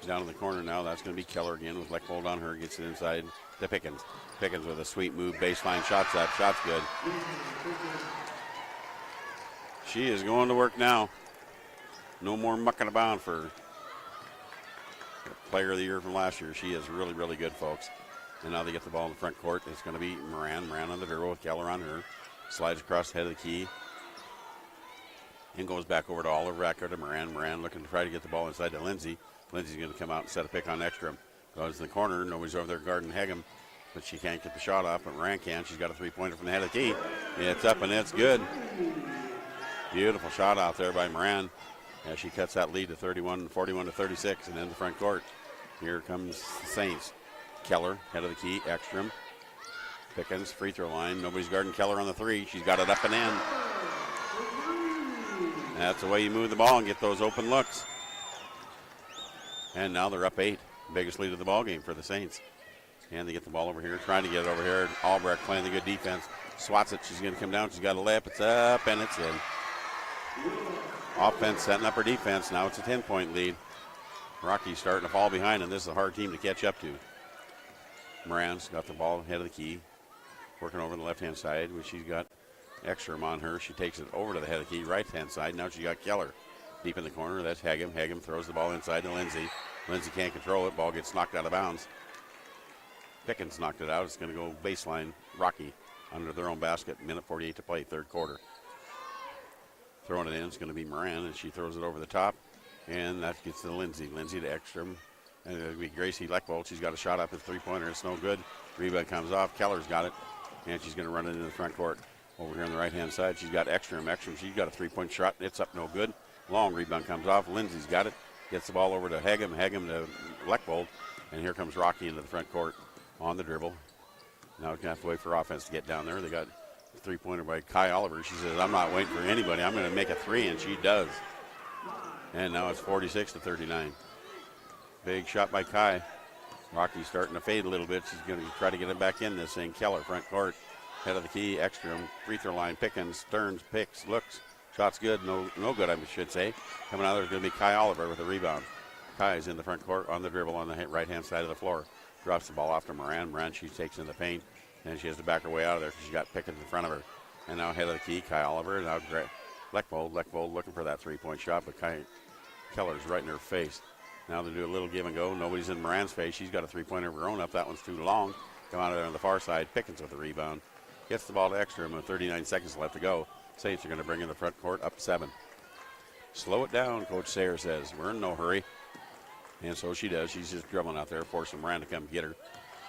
Down in the corner now, that's going to be Keller again with Leckvold on her, gets it inside to Pickens. Pickens with a sweet move, baseline, shots up, shot's good. She is going to work now. No more mucking about for player of the year from last year. She is really, really good, folks. And now they get the ball in the front court. It's going to be Moran. Moran on the dribble with Keller on her. Slides across the head of the key. And goes back over to Oliver, back over to Moran. Moran looking to try to get the ball inside to Lindsay. Lindsay's going to come out and set a pick on Ekstrom. Goes in the corner. Nobody's over there guarding Hegem. But she can't get the shot off. But Moran can. She's got a three-pointer from the head of the key. It's up and it's good. Beautiful shot out there by Moran. As she cuts that lead to 41 to 36. And in the front court, here comes the Saints. Keller, head of the key, Ekstrom. Pickens, free throw line. Nobody's guarding Keller on the three. She's got it up and in. That's the way you move the ball and get those open looks. And now they're up 8. Biggest lead of the ball game for the Saints. And they get the ball over here, trying to get it over here. Albrecht playing the good defense. Swats it. She's going to come down. She's got a layup. It's up and it's in. Offense setting up her defense. Now it's a 10-point lead. Rocky's starting to fall behind, and this is a hard team to catch up to. Moran's got the ball head of the key, working over the left-hand side, which she's got Ekstrom on her. She takes it over to the head of the key, right-hand side. Now she got Keller deep in the corner. That's Hegem. Hegem throws the ball inside to Lindsay. Lindsay can't control it. Ball gets knocked out of bounds. Pickens knocked it out. It's going to go baseline. Rocky under their own basket. Minute 48 to play, third quarter. Throwing it in, it's going to be Moran, and she throws it over the top. And that gets to Lindsay. Lindsay to Ekstrom. And it'll be Gracie Leckvold. She's got a shot up at three-pointer. It's no good. Rebound comes off. Keller's got it. And she's going to run it into the front court. Over here on the right-hand side, she's got Ekstrom. Ekstrom, she's got a three-point shot. It's up no good. Long rebound comes off. Lindsay's got it. Gets the ball over to Hegem. Hegem to Leckvold. And here comes Rocky into the front court on the dribble. Now we're going to have to wait for offense to get down there. They got a three-pointer by Kai Oliver. She says, "I'm not waiting for anybody. I'm going to make a three," and she does. And now it's 46 to 39. Big shot by Kai. Rocky's starting to fade a little bit. She's going to try to get him back in this thing. Keller, front court, head of the key, Ekstrom, free throw line, Pickens, turns, picks, looks. Shot's good, no good, I should say. Coming out there is going to be Kai Oliver with a rebound. Kai is in the front court on the dribble on the right-hand side of the floor. Drops the ball off to Moran. Moran, she takes in the paint, and she has to back her way out of there because she's got Pickens in front of her. And now head of the key, Kai Oliver. Now Leckvold looking for that three-point shot, but Keller's right in her face. Now they do a little give and go. Nobody's in Moran's face. She's got a three-pointer of her own up. That one's too long. Come out of there on the far side. Pickens with the rebound. Gets the ball to Ekstrom with 39 seconds left to go. Saints are going to bring in the front court up 7. Slow it down, Coach Sayre says. We're in no hurry. And so she does. She's just dribbling out there, forcing Moran to come get her.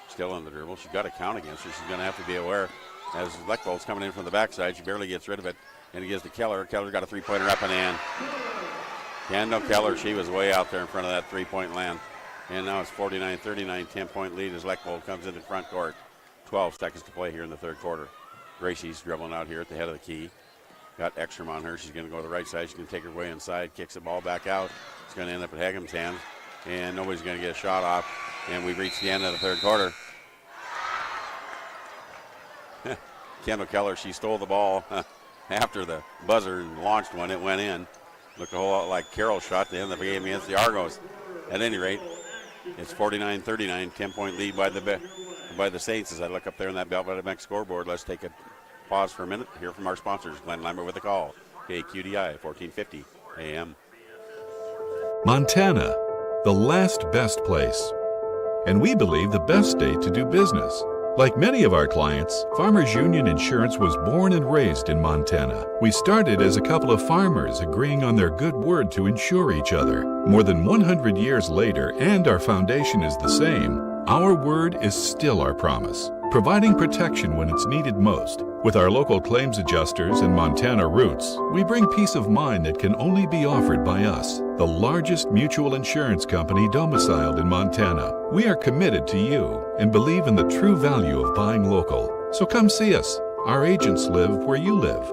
Still on the dribble. She's got a count against her. She's going to have to be aware. As Leckvold's coming in from the backside, she barely gets rid of it. And he gives to Keller. Keller's got a three-pointer up and in. Kendall Keller, she was way out there in front of that three-point land. And now it's 49-39, 10-point lead as Leckvold comes into front court. 12 seconds to play here in the third quarter. Gracie's dribbling out here at the head of the key. Got Ekstrom on her. She's going to go to the right side. She's going to take her way inside, kicks the ball back out. It's going to end up at Hegem's hands. And nobody's going to get a shot off. And we've reached the end of the third quarter. Kendall Keller, she stole the ball after the buzzer and launched one. It went in. Looked a whole lot like Carroll shot at the end of the game against the Argos. At any rate, it's 49-39, 10-point lead by the Saints. As I look up there in that Belleville MX scoreboard, let's take a pause for a minute. Hear from our sponsors. Glenn Lambert with a call. KQDI 1450 AM. Montana, the last best place. And we believe the best state to do business. Like many of our clients, Farmers Union Insurance was born and raised in Montana. We started as a couple of farmers agreeing on their good word to insure each other. More than 100 years later, and our foundation is the same, our word is still our promise, providing protection when it's needed most. With our local claims adjusters and Montana roots, we bring peace of mind that can only be offered by us, the largest mutual insurance company domiciled in Montana. We are committed to you and believe in the true value of buying local. So come see us. Our agents live where you live.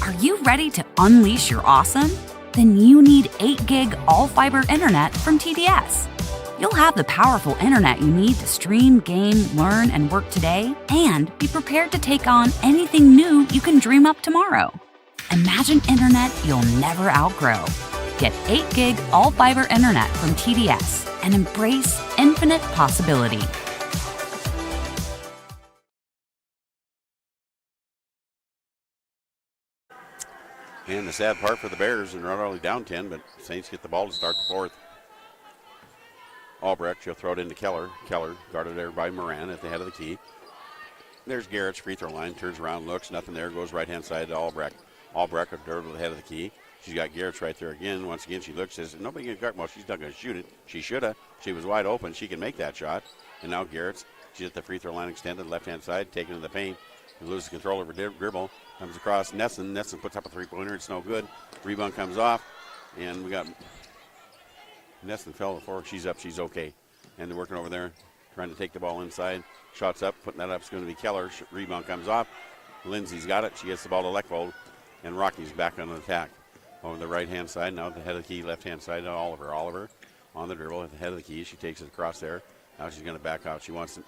Are you ready to unleash your awesome? Then you need 8 gig all-fiber internet from TDS. You'll have the powerful internet you need to stream, game, learn, and work today, and be prepared to take on anything new you can dream up tomorrow. Imagine internet you'll never outgrow. Get 8 gig all-fiber internet from TDS and embrace infinite possibility. And the sad part for the Bears, and they're not only down 10, but Saints get the ball to start the fourth. Albrecht, she'll throw it into Keller. Keller guarded there by Moran at the head of the key. There's Garrett's free throw line, turns around, looks, nothing there, goes right-hand side to Albrecht. Albrecht with dirt at the head of the key. She's got Garrett's right there again. Once again, she looks, says, nobody can guard. Well, she's not going to shoot it. She should have. She was wide open. She can make that shot. And now Garrett's, she's at the free throw line extended, left-hand side, taking to the paint. Loses control over dribble. Comes across Nesson. Nesson puts up a three-pointer. It's no good. Rebound comes off. And we got Nesson fell to the floor. She's up. She's okay. And they're working over there, trying to take the ball inside. Shots up. Putting that up is going to be Keller. Rebound comes off. Lindsay's got it. She gets the ball to Leckvold. And Rocky's back on the attack. Over the right-hand side. Now at the head of the key. Left-hand side to Oliver. Oliver on the dribble at the head of the key. She takes it across there. Now she's going to back out. She wants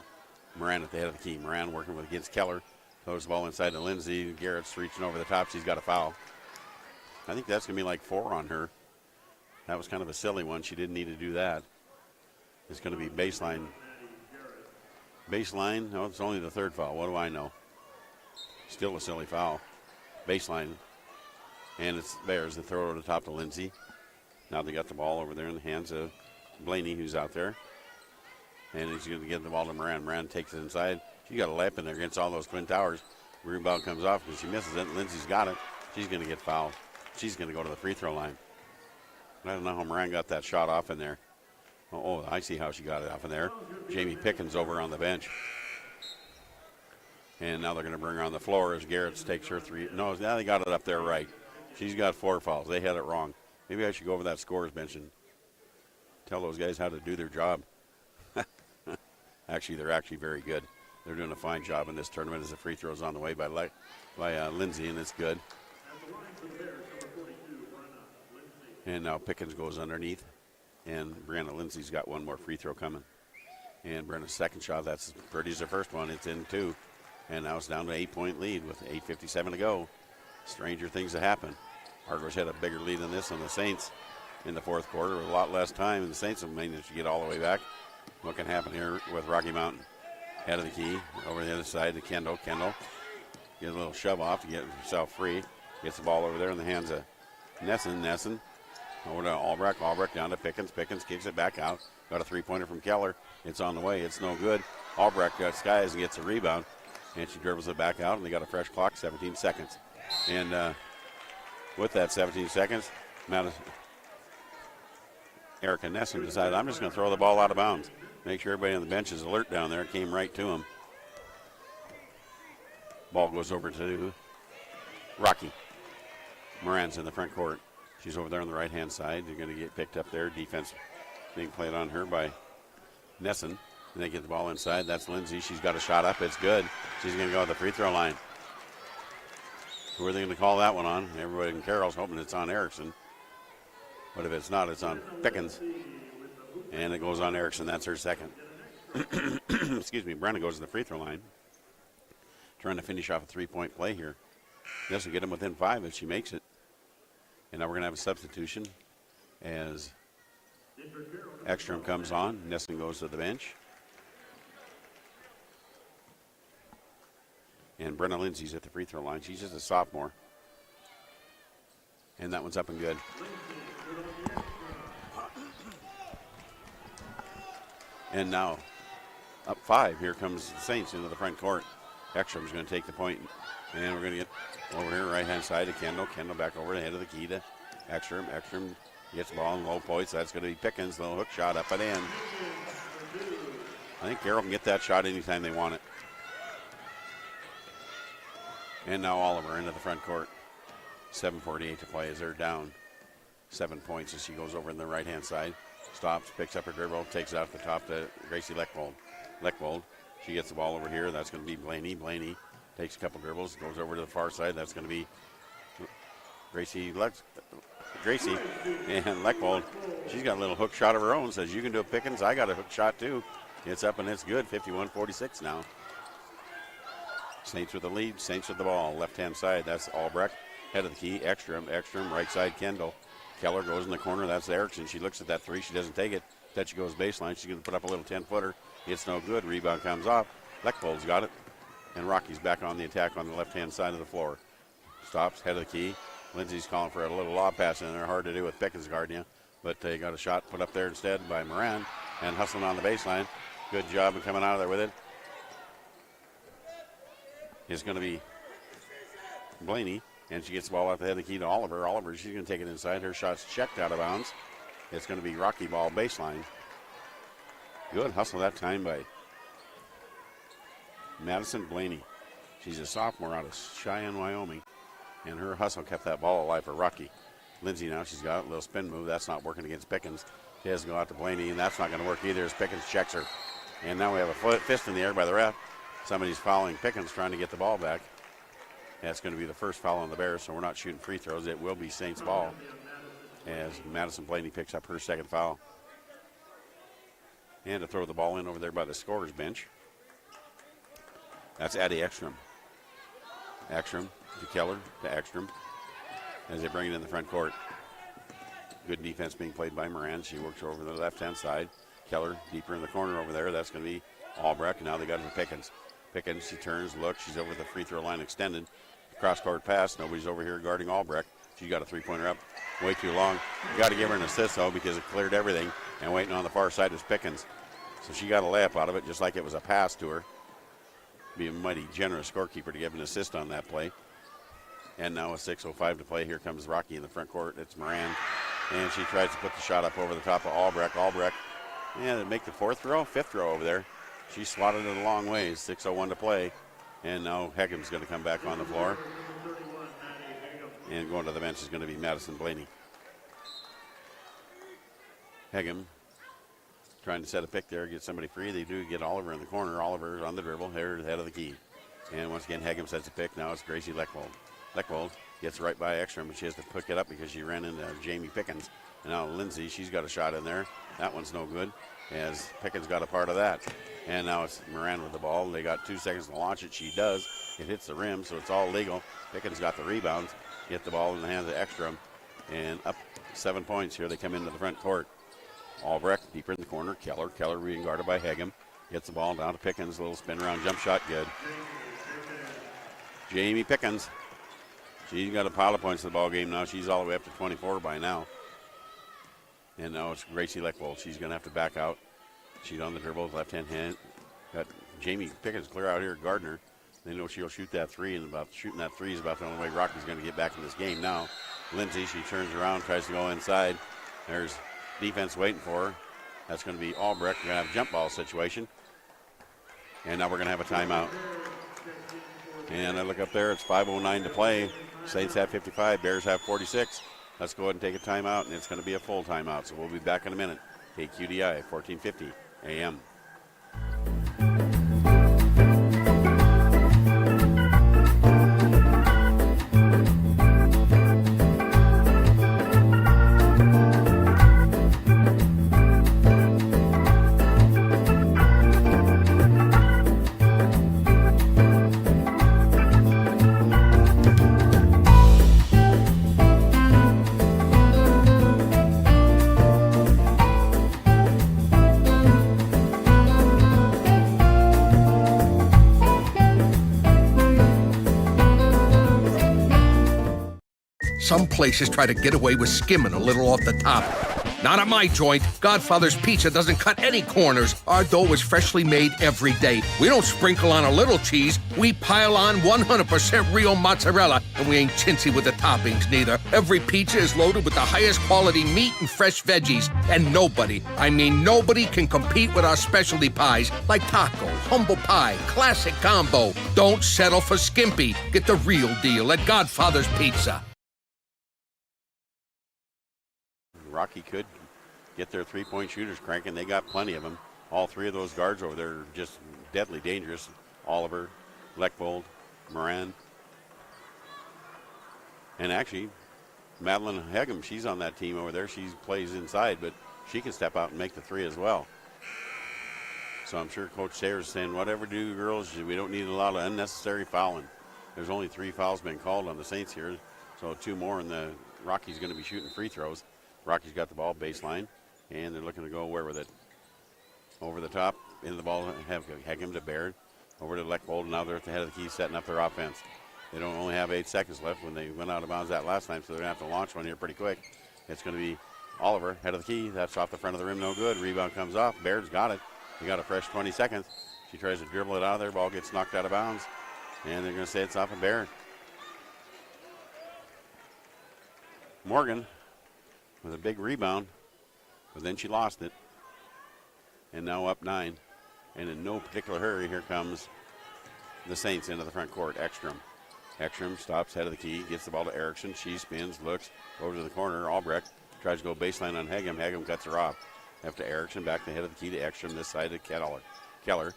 Moran at the head of the key. Moran working against Keller. Throws the ball inside to Lindsay. Garrett's reaching over the top. She's got a foul. I think that's going to be like 4 on her. That was kind of a silly one. She didn't need to do that. It's going to be baseline. Baseline? No, it's only the third foul. What do I know? Still a silly foul. Baseline. And it's Bears. They throw it over the top to Lindsay. Now they got the ball over there in the hands of Blaney, who's out there. And he's going to get the ball to Moran. Moran takes it inside. She got a lap in there against all those Twin Towers. Rebound comes off because she misses it. Lindsay's got it. She's going to get fouled. She's going to go to the free throw line. I don't know how Moran got that shot off in there. Oh, I see how she got it off in there. Jamie Pickens over on the bench. And now they're going to bring her on the floor as Garrett's takes her 3. No, now they got it up there right. She's got 4 fouls. They had it wrong. Maybe I should go over that scores bench and tell those guys how to do their job. Actually, they're actually very good. They're doing a fine job in this tournament as the free throws on the way by Lindsay, and it's good. And now Pickens goes underneath, and Brianna Lindsay's got one more free throw coming. And Brenna's second shot, that's as pretty as the first one. It's in 2. And now it's down to an 8-point lead with 8:57 to go. Stranger things have happened. Argos had a bigger lead than this on the Saints in the fourth quarter with a lot less time, and the Saints have managed to get all the way back. What can happen here with Rocky Mountain? Head of the key, over the other side to Kendall. Kendall gets a little shove off to get himself free. Gets the ball over there in the hands of Nesson. Nesson over to Albrecht. Albrecht down to Pickens. Pickens kicks it back out. Got a three-pointer from Keller. It's on the way. It's no good. Albrecht skies and gets a rebound. And she dribbles it back out, and they got a fresh clock, 17 seconds. And with that 17 seconds, Erica Nesson decided, I'm just going to throw the ball out of bounds. Make sure everybody on the bench is alert down there. It came right to him. Ball goes over to Rocky. Moran's in the front court. She's over there on the right-hand side. They're going to get picked up there. Defense being played on her by Nesson. And they get the ball inside. That's Lindsay. She's got a shot up. It's good. She's going to go to the free throw line. Who are they going to call that one on? Everybody in Carroll's hoping it's on Erickson. But if it's not, it's on Pickens. And it goes on Erickson. That's her second. Excuse me. Brenna goes to the free throw line. Trying to finish off a three-point play here. This will get them within 5 if she makes it. And now we're going to have a substitution as Ekstrom comes on. Nesson goes to the bench. And Brenna Lindsay's at the free throw line. She's just a sophomore. And that one's up and good. And now, up 5, here comes the Saints into the front court. Ekstrom's going to take the point, and we're going to get over here, right-hand side to Kendall. Kendall back over the head of the key to Ekstrom. Ekstrom gets the ball in low points. That's going to be Pickens. Little hook shot up and in. I think Carroll can get that shot anytime they want it. And now Oliver into the front court. 7:48 to play as they're down 7 points as she goes over in the right-hand side. Stops, picks up her dribble, takes it off the top to Gracie Lechwold. Lechwold, she gets the ball over here. That's going to be Blaney. Blaney takes a couple dribbles, goes over to the far side. That's going to be Gracie. And Lechwold, she's got a little hook shot of her own. Says, you can do a Pickens. I got a hook shot too. It's up and it's good. 51-46 now. Saints with the lead. Saints with the ball. Left-hand side, that's Albrecht. Head of the key, Ekstrom. Ekstrom, right side, Kendall. Keller goes in the corner. That's Erickson. She looks at that three. She doesn't take it. Then she goes baseline. She's going to put up a little 10-footer. It's no good. Rebound comes off. Lechwold's got it. And Rocky's back on the attack on the left-hand side of the floor. Stops, head of the key. Lindsay's calling for a little lob pass in there. Hard to do with Pickens guarding you. But they got a shot put up there instead by Moran. And hustling on the baseline. Good job of coming out of there with it. It's going to be Blaney. And she gets the ball out the head of the key to Oliver. Oliver, she's going to take it inside. Her shot's checked out of bounds. It's going to be Rocky ball baseline. Good hustle that time by Madison Blaney. She's a sophomore out of Cheyenne, Wyoming. And her hustle kept that ball alive for Rocky. Lindsay now, she's got a little spin move. That's not working against Pickens. She has to go out to Blaney, and that's not going to work either as Pickens checks her. And now we have a fist in the air by the ref. Somebody's fouling Pickens trying to get the ball back. That's going to be the first foul on the Bears, so we're not shooting free throws. It will be Saints ball as Madison Blaney picks up her second foul. And to throw the ball in over there by the scorer's bench. That's Addie Ekstrom. Ekstrom to Keller to Ekstrom as they bring it in the front court. Good defense being played by Moran. She works over the left-hand side. Keller deeper in the corner over there. That's going to be Albrecht. Now they got it to Pickens. Pickens, she turns, looks. She's over the free throw line extended. Cross-court pass. Nobody's over here guarding Albrecht. She got a three-pointer up way too long. You got to give her an assist, though, because it cleared everything. And waiting on the far side is Pickens. So she got a layup out of it, just like it was a pass to her. Be a mighty generous scorekeeper to give an assist on that play. And now with 6:05 to play, here comes Rocky in the front court. It's Moran. And she tries to put the shot up over the top of Albrecht. Albrecht, yeah, they make the fifth row over there. She swatted it a long ways. 6:01 to play. And now Hegem's going to come back on the floor. And going to the bench is going to be Madison Blaney. Hegem trying to set a pick there, get somebody free. They do get Oliver in the corner. Oliver's on the dribble, here head of the key. And once again, Hegem sets a pick. Now it's Gracie Lechwold. Lechwold gets right by Ekstrom, but she has to pick it up because she ran into Jamie Pickens. And now Lindsay, she's got a shot in there. That one's no good, as Pickens got a part of that. And now it's Moran with the ball. They got 2 seconds to launch it. She does. It hits the rim, so it's all legal. Pickens got the rebound. Get the ball in the hands of Ekstrom. And up 7 points here. They come into the front court. Albrecht deeper in the corner. Keller being guarded by Hegem. Gets the ball down to Pickens. Little spin around jump shot. Good. Jamie Pickens. She's got a pile of points in the ball game now. She's all the way up to 24 by now. And now it's Gracie Lechwold. She's going to have to back out. She's on the dribble, left-hand hand. Got Jamie Pickens clear out here, Gardner. They know she'll shoot that three, and about shooting that three is about the only way Rocky's going to get back in this game now. Lindsay, she turns around, tries to go inside. There's defense waiting for her. That's going to be Albrecht. We're going to have a jump ball situation. And now we're going to have a timeout. And I look up there, it's 5:09 to play. Saints have 55, Bears have 46. Let's go ahead and take a timeout, and it's going to be a full timeout. So we'll be back in a minute. KQDI, 1450 AM. some places try to get away with skimming a little off the top. Not at my joint. Godfather's Pizza doesn't cut any corners. Our dough is freshly made every day. We don't sprinkle on a little cheese. We pile on 100% real mozzarella, and we ain't chintzy with the toppings neither. Every pizza is loaded with the highest quality meat and fresh veggies. And nobody, I mean nobody, can compete with our specialty pies like taco, humble pie, classic combo. Don't settle for skimpy. Get the real deal at Godfather's Pizza. Rocky could get their three-point shooters cranking. They got plenty of them. All three of those guards over there are just deadly dangerous. Oliver, Leckvold, Moran. And actually, Madeline Hegem, she's on that team over there. She plays inside, but she can step out and make the three as well. So I'm sure Coach Sayers is saying, whatever do, girls, we don't need a lot of unnecessary fouling. There's only 3 fouls been called on the Saints here, so 2 more, and the Rockies going to be shooting free throws. Rockies got the ball baseline, and they're looking to go where with it? Over the top, into the ball, have Hegem to Baird, over to Leckvold. Now they're at the head of the key setting up their offense. They don't only have 8 seconds left when they went out of bounds that last time, so they're going to have to launch one here pretty quick. It's going to be Oliver, head of the key. That's off the front of the rim, no good. Rebound comes off. Baird's got it. He got a fresh 20 seconds. She tries to dribble it out of there. Ball gets knocked out of bounds, and they're going to say it's off of Baird. Morgan with a big rebound, but then she lost it. And now up 9. And in no particular hurry, here comes the Saints into the front court. Ekstrom. Ekstrom stops, head of the key, gets the ball to Erickson. She spins, looks, goes to the corner. Albrecht tries to go baseline on Hegem. Hegem cuts her off. After Erickson, back to the head of the key to Ekstrom, this side to Keller.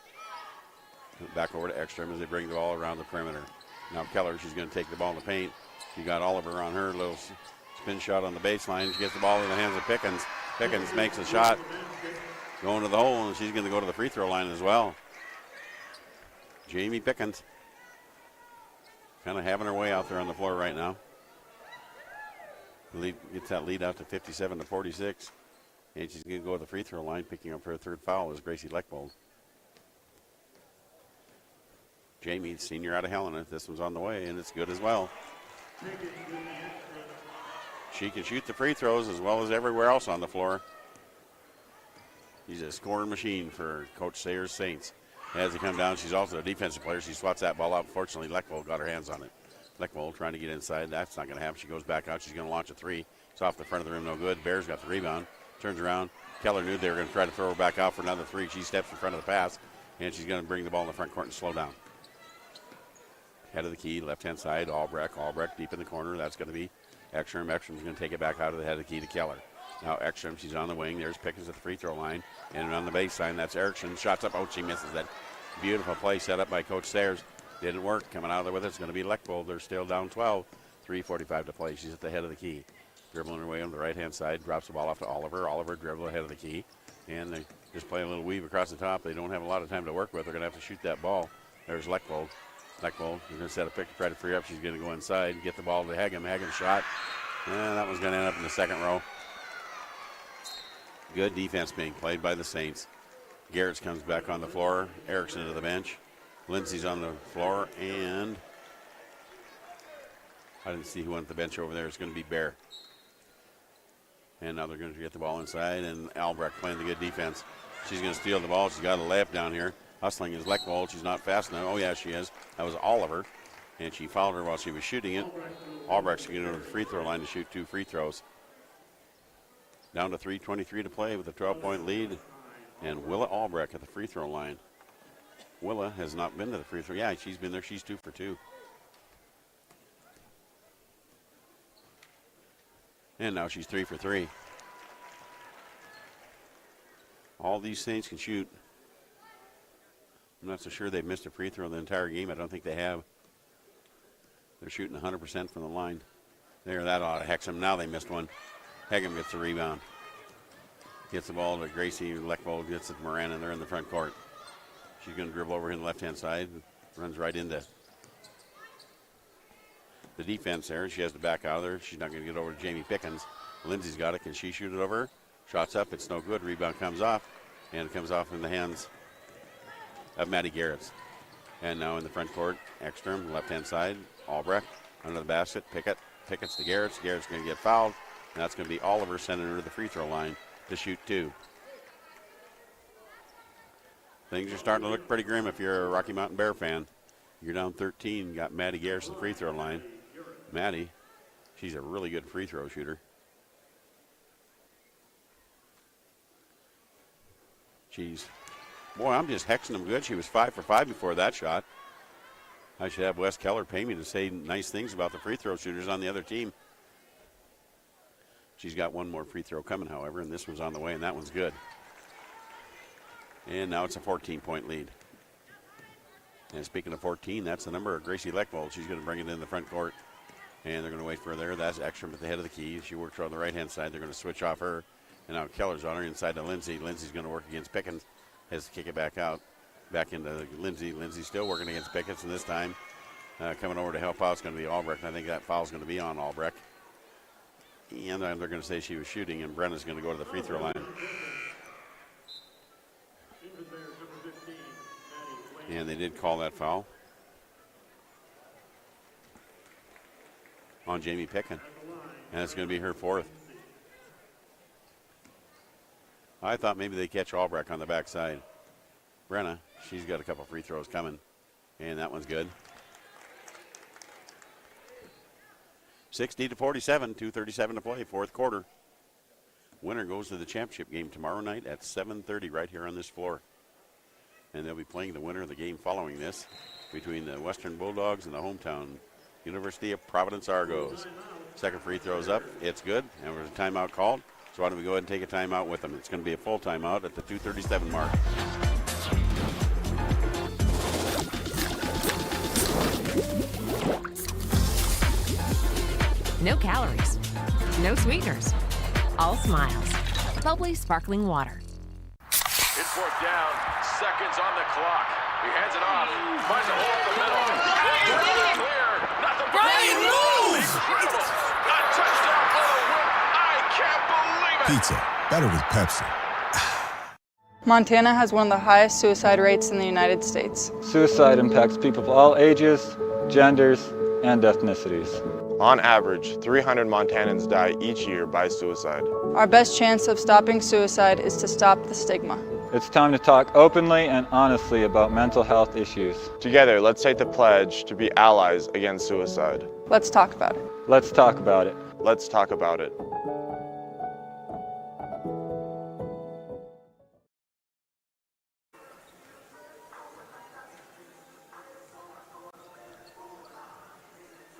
Back over to Ekstrom as they bring the ball around the perimeter. Now Keller, she's going to take the ball in the paint. She got Oliver on her, little spin shot on the baseline. She gets the ball in the hands of Pickens. Pickens makes a shot, going to the hole, and she's going to go to the free throw line as well. Jamie Pickens kind of having her way out there on the floor right now. Gets that lead out to 57-46. And she's going to go to the free throw line, picking up her 3rd foul is Gracie Leckvold. Jamie, senior out of Helena. This one's on the way, and it's good as well. She can shoot the free throws as well as everywhere else on the floor. She's a scoring machine for Coach Sayers Saints. As they come down, she's also a defensive player. She swats that ball out. Fortunately, Leckvold got her hands on it. Leckvold trying to get inside. That's not going to happen. She goes back out. She's going to launch a 3. It's off the front of the rim, no good. Bears got the rebound. Turns around. Keller knew they were going to try to throw her back out for another 3. She steps in front of the pass, and she's going to bring the ball in the front court and slow down. Head of the key, left-hand side, Albrecht. Albrecht deep in the corner. That's going to be Ekstrom. Ekstrom's going to take it back out of the head of the key to Keller. Now Ekstrom, she's on the wing. There's Pickens at the free throw line. And on the baseline, that's Erickson. Shots up. Oh, she misses that beautiful play set up by Coach Sayers. Didn't work. Coming out of there with it, it's going to be Leckvold. They're still down 12. 3:45 to play. She's at the head of the key. Dribbling her way on the right-hand side. Drops the ball off to Oliver. Oliver dribble ahead of the key. And they just play a little weave across the top. They don't have a lot of time to work with. They're going to have to shoot that ball. There's Leckvold. Leckvold, they're going to set a pick to try to free up. She's going to go inside and get the ball to Hegem. Hegem shot. And that was going to end up in the second row. Good defense being played by the Saints. Garrett's comes back on the floor. Erickson to the bench. Lindsay's on the floor. And I didn't see who went to the bench over there. It's going to be Bear. And now they're going to get the ball inside. And Albrecht playing the good defense. She's going to steal the ball. She's got a layup down here. Hustling is Leckvold. She's not fast enough. Oh, yeah, she is. That was Oliver. And she fouled her while she was shooting it. Albrecht's going to go to the free throw line to shoot 2 free throws. Down to 3:23 to play with a 12-point lead. And Willa Albrecht at the free throw line. Willa has not been to the free throw. Yeah, she's been there. She's 2 for 2. And now she's 3 for 3. All these Saints can shoot. I'm not so sure they've missed a free throw the entire game. I don't think they have. They're shooting 100% from the line. There, that ought to hex them. Now they missed one. Hegem gets the rebound. Gets the ball to Gracie. Leckvold gets it to Moran, and they're in the front court. She's going to dribble over in the left-hand side. Runs right into the defense there. She has to back out of there. She's not going to get over to Jamie Pickens. Lindsay's got it. Can she shoot it over? Shots up. It's no good. Rebound comes off. And it comes off in the hands of Maddie Garrett. And now in the front court, Ekstrom, left-hand side. Albrecht under the basket. Pickett Pickett's to Garrett's. Garrett's going to get fouled, and that's going to be Oliver sending her to the free throw line to shoot 2. Things are starting to look pretty grim if you're a Rocky Mountain Bear fan. You're down 13, got Maddie Garrett at the free throw line. Maddie, she's a really good free throw shooter. Boy, I'm just hexing them good. She was 5 for 5 before that shot. I should have Wes Keller pay me to say nice things about the free throw shooters on the other team. She's got one more free throw coming, however, and this one's on the way, and that one's good. And now it's a 14-point lead. And speaking of 14, that's the number of Gracie Leckvold. She's going to bring it in the front court, and they're going to wait for her there. That's Ekstrom at the head of the key. She works on the right-hand side. They're going to switch off her, and now Keller's on her inside to Lindsay. Lindsay's going to work against Pickens. Has to kick it back out, back into Lindsay. Lindsay still working against Pickens, and this time coming over to help out is going to be Albrecht. I think that foul's going to be on Albrecht. And they're going to say she was shooting, and Brenna's going to go to the free throw line. And they did call that foul on Jamie Picken, and it's going to be her 4th. I thought maybe they catch Albrecht on the backside. Brenna, she's got a couple free throws coming, and that one's good. 60-47, 2:37 to play, 4th quarter. Winner goes to the championship game tomorrow night at 7:30 right here on this floor. And they'll be playing the winner of the game following this between the Western Bulldogs and the hometown University of Providence Argos. Second free throw's up. It's good, and there's a timeout called. So why don't we go ahead and take a timeout with them? It's going to be a full timeout at the 2:37 mark. No calories, no sweeteners, all smiles. Bubbly sparkling water. It's 4th down, seconds on the clock. He hands it off, finds a hole in the middle. Clear, nothing but Brian, move! incredible. A touchdown for the win. I can't believe it. Pizza, better with Pepsi. Montana has one of the highest suicide rates in the United States. Suicide impacts people of all ages, genders, and ethnicities. On average, 300 Montanans die each year by suicide. Our best chance of stopping suicide is to stop the stigma. It's time to talk openly and honestly about mental health issues. Together, let's take the pledge to be allies against suicide. Let's talk about it. Let's talk about it. Let's talk about it.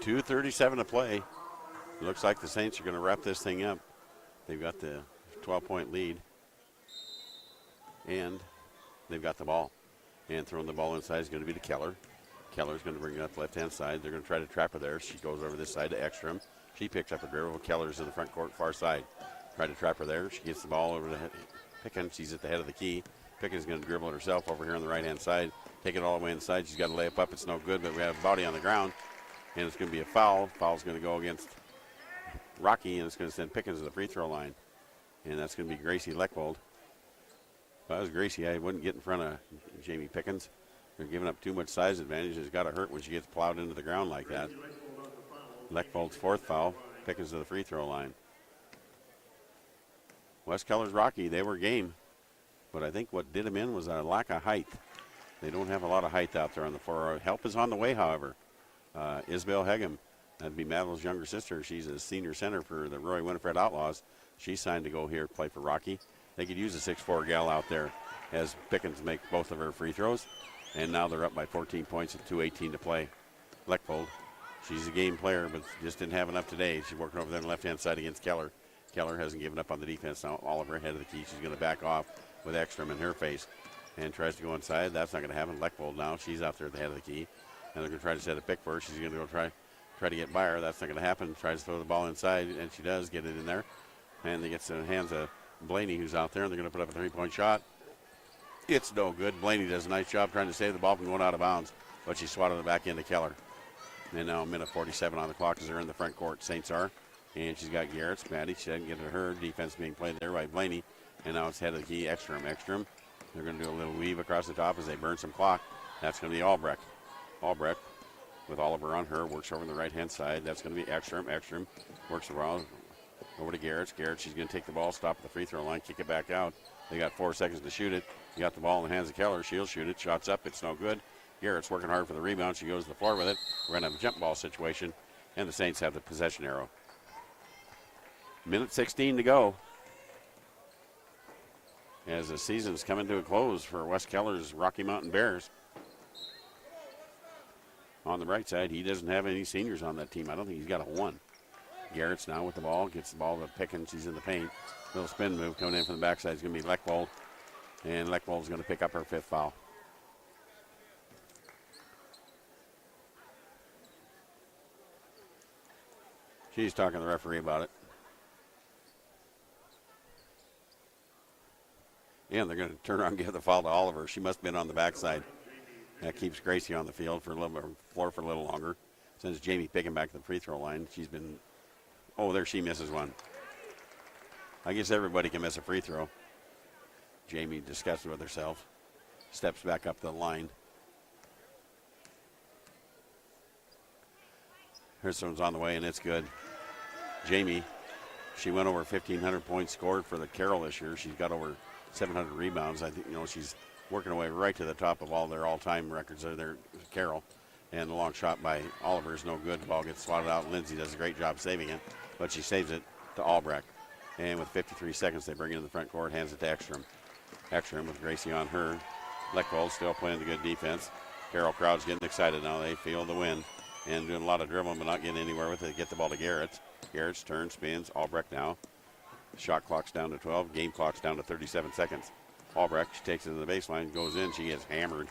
.237 to play. Looks like the Saints are going to wrap this thing up. They've got the 12-point lead. And they've got the ball. And throwing the ball inside is going to be to Keller. Keller's going to bring it up left-hand side. They're going to try to trap her there. She goes over this side to Ekstrom. She picks up a dribble. Keller's in the front court, far side. Try to trap her there. She gets the ball over to Pickens. She's at the head of the key. Pickens is going to dribble it herself over here on the right-hand side. Take it all the way inside. She's got to lay up. It's no good, but we have a body on the ground. And it's going to be a foul. Foul's going to go against Rocky, and it's going to send Pickens to the free throw line. And that's going to be Gracie Leckvold. If I was Gracie, I wouldn't get in front of Jamie Pickens. They're giving up too much size advantage. It's got to hurt when she gets plowed into the ground like that. Leckvold's 4th foul. Pickens to the free throw line. West Keller's Rocky, they were game. But I think what did them in was a lack of height. They don't have a lot of height out there on the floor. Help is on the way, however. Isabel Hegem, that'd be Madeline's younger sister. She's a senior center for the Roy Winifred Outlaws. She's signed to go here play for Rocky. They could use a 6'4" gal out there as Pickens make both of her free throws. And now they're up by 14 points at 2:18 to play. Leckvold, she's a game player, but just didn't have enough today. She's working over there on the left-hand side against Keller. Keller hasn't given up on the defense. Now Oliver head of the key. She's going to back off with Ekstrom in her face and tries to go inside. That's not going to happen. Leckvold now, she's out there at the head of the key. And they're going to try to set a pick for her. She's going to go try to get by her. That's not going to happen. Tries to throw the ball inside, and she does get it in there. And they get the hands of Blaney, who's out there, and they're going to put up a 3-point shot. It's no good. Blaney does a nice job trying to save the ball from going out of bounds, but she swatted it back into Keller. And now a minute 47 on the clock as they're in the front court. Saints are. And she's got Garrett's. Maddie, she doesn't get to her. Defense being played there by Blaney. And now it's head of the key, Ekstrom. They're going to do a little weave across the top as they burn some clock. That's going to be Albrecht. Albrecht with Oliver on her. Works over on the right-hand side. That's going to be Ekstrom. Ekstrom works around over to Garrett. Garrett, she's going to take the ball, stop at the free throw line, kick it back out. They got 4 seconds to shoot it. You got the ball in the hands of Keller. She'll shoot it. Shots up. It's no good. Garrett's working hard for the rebound. She goes to the floor with it. We're going to have a jump ball situation, and the Saints have the possession arrow. Minute 16 to go as the season's coming to a close for West Keller's Rocky Mountain Bears. On the right side, he doesn't have any seniors on that team. I don't think he's got a 1. Garrett's now with the ball, gets the ball to Pickens. He's in the paint. Little spin move coming in from the backside is going to be Lechwold, and Lechwold's going to pick up her 5th foul. She's talking to the referee about it. Yeah, they're going to turn around and give the foul to Oliver. She must have been on the backside. That keeps Gracie on the field for a little bit, floor for a little longer. Sends Jamie picking back to the free throw line. She's been, oh, there she misses one. I guess everybody can miss a free throw. Jamie disgusted with herself. Steps back up the line. Here's one's on the way, and it's good. Jamie, she went over 1,500 points scored for the Carroll this year. She's got over 700 rebounds. I think, she's working her way right to the top of all their all-time records there, Carroll. And the long shot by Oliver is no good. The ball gets swatted out. Lindsay does a great job saving it, but she saves it to Albrecht. And with 53 seconds, they bring it in the front court, hands it to Ekstrom. Ekstrom with Gracie on her. Lechwold still playing the good defense. Carroll crowd's getting excited now. They feel the win and doing a lot of dribbling, but not getting anywhere with it. Get the ball to Garrett. Garrett's turn, spins. Albrecht now. Shot clock's down to 12. Game clock's down to 37 seconds. Albrecht, she takes it to the baseline, goes in. She gets hammered.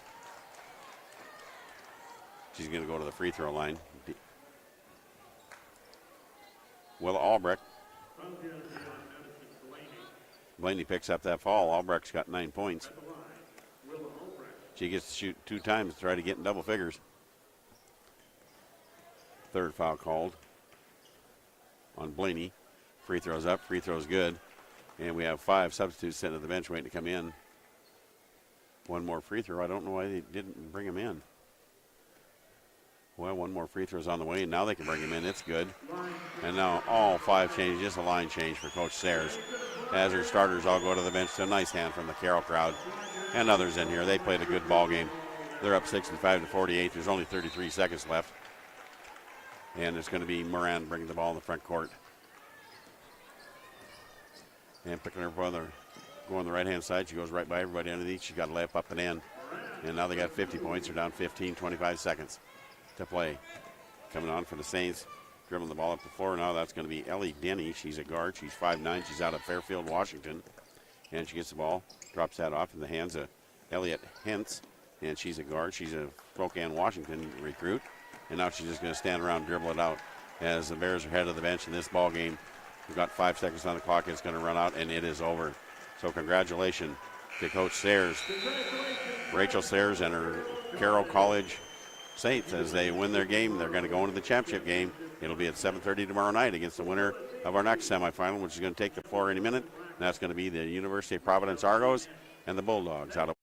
She's going to go to the free throw line. Willa Albrecht. Blaney picks up that fall. Albrecht's got 9 points. She gets to shoot 2 times to try to get in double figures. 3rd foul called on Blaney. Free throws up, free throws good. And we have 5 substitutes sitting at the bench waiting to come in. 1 more free throw. I don't know why they didn't bring him in. Well, 1 more free throw's on the way, and now they can bring him in. It's good. And now all 5 changes, just a line change for Coach Sayers. As her starters all go to the bench. So a nice hand from the Carroll crowd and others in here. They played a good ball game. They're up 65-48. There's only 33 seconds left. And it's going to be Moran bringing the ball in the front court. And picking her brother, going the right-hand side. She goes right by everybody underneath. She's got a layup up and in. And now they got 50 points. They're down 25 seconds to play. Coming on for the Saints. Dribbling the ball up the floor now. That's going to be Ellie Denny. She's a guard. She's 5'9". She's out of Fairfield, Washington. And she gets the ball, drops that off in the hands of Elliot Hentz. And she's a guard. She's a Spokane, Washington recruit. And now she's just going to stand around and dribble it out as the Bears are head of the bench in this ball game. We've got 5 seconds on the clock. It's going to run out, and it is over. So congratulations to Coach Sayers, Rachel Sayers, and her Carroll College Saints as they win their game. They're going to go into the championship game. It'll be at 7:30 tomorrow night against the winner of our next semifinal, which is going to take the floor any minute. And that's going to be the University of Providence Argos and the Bulldogs out of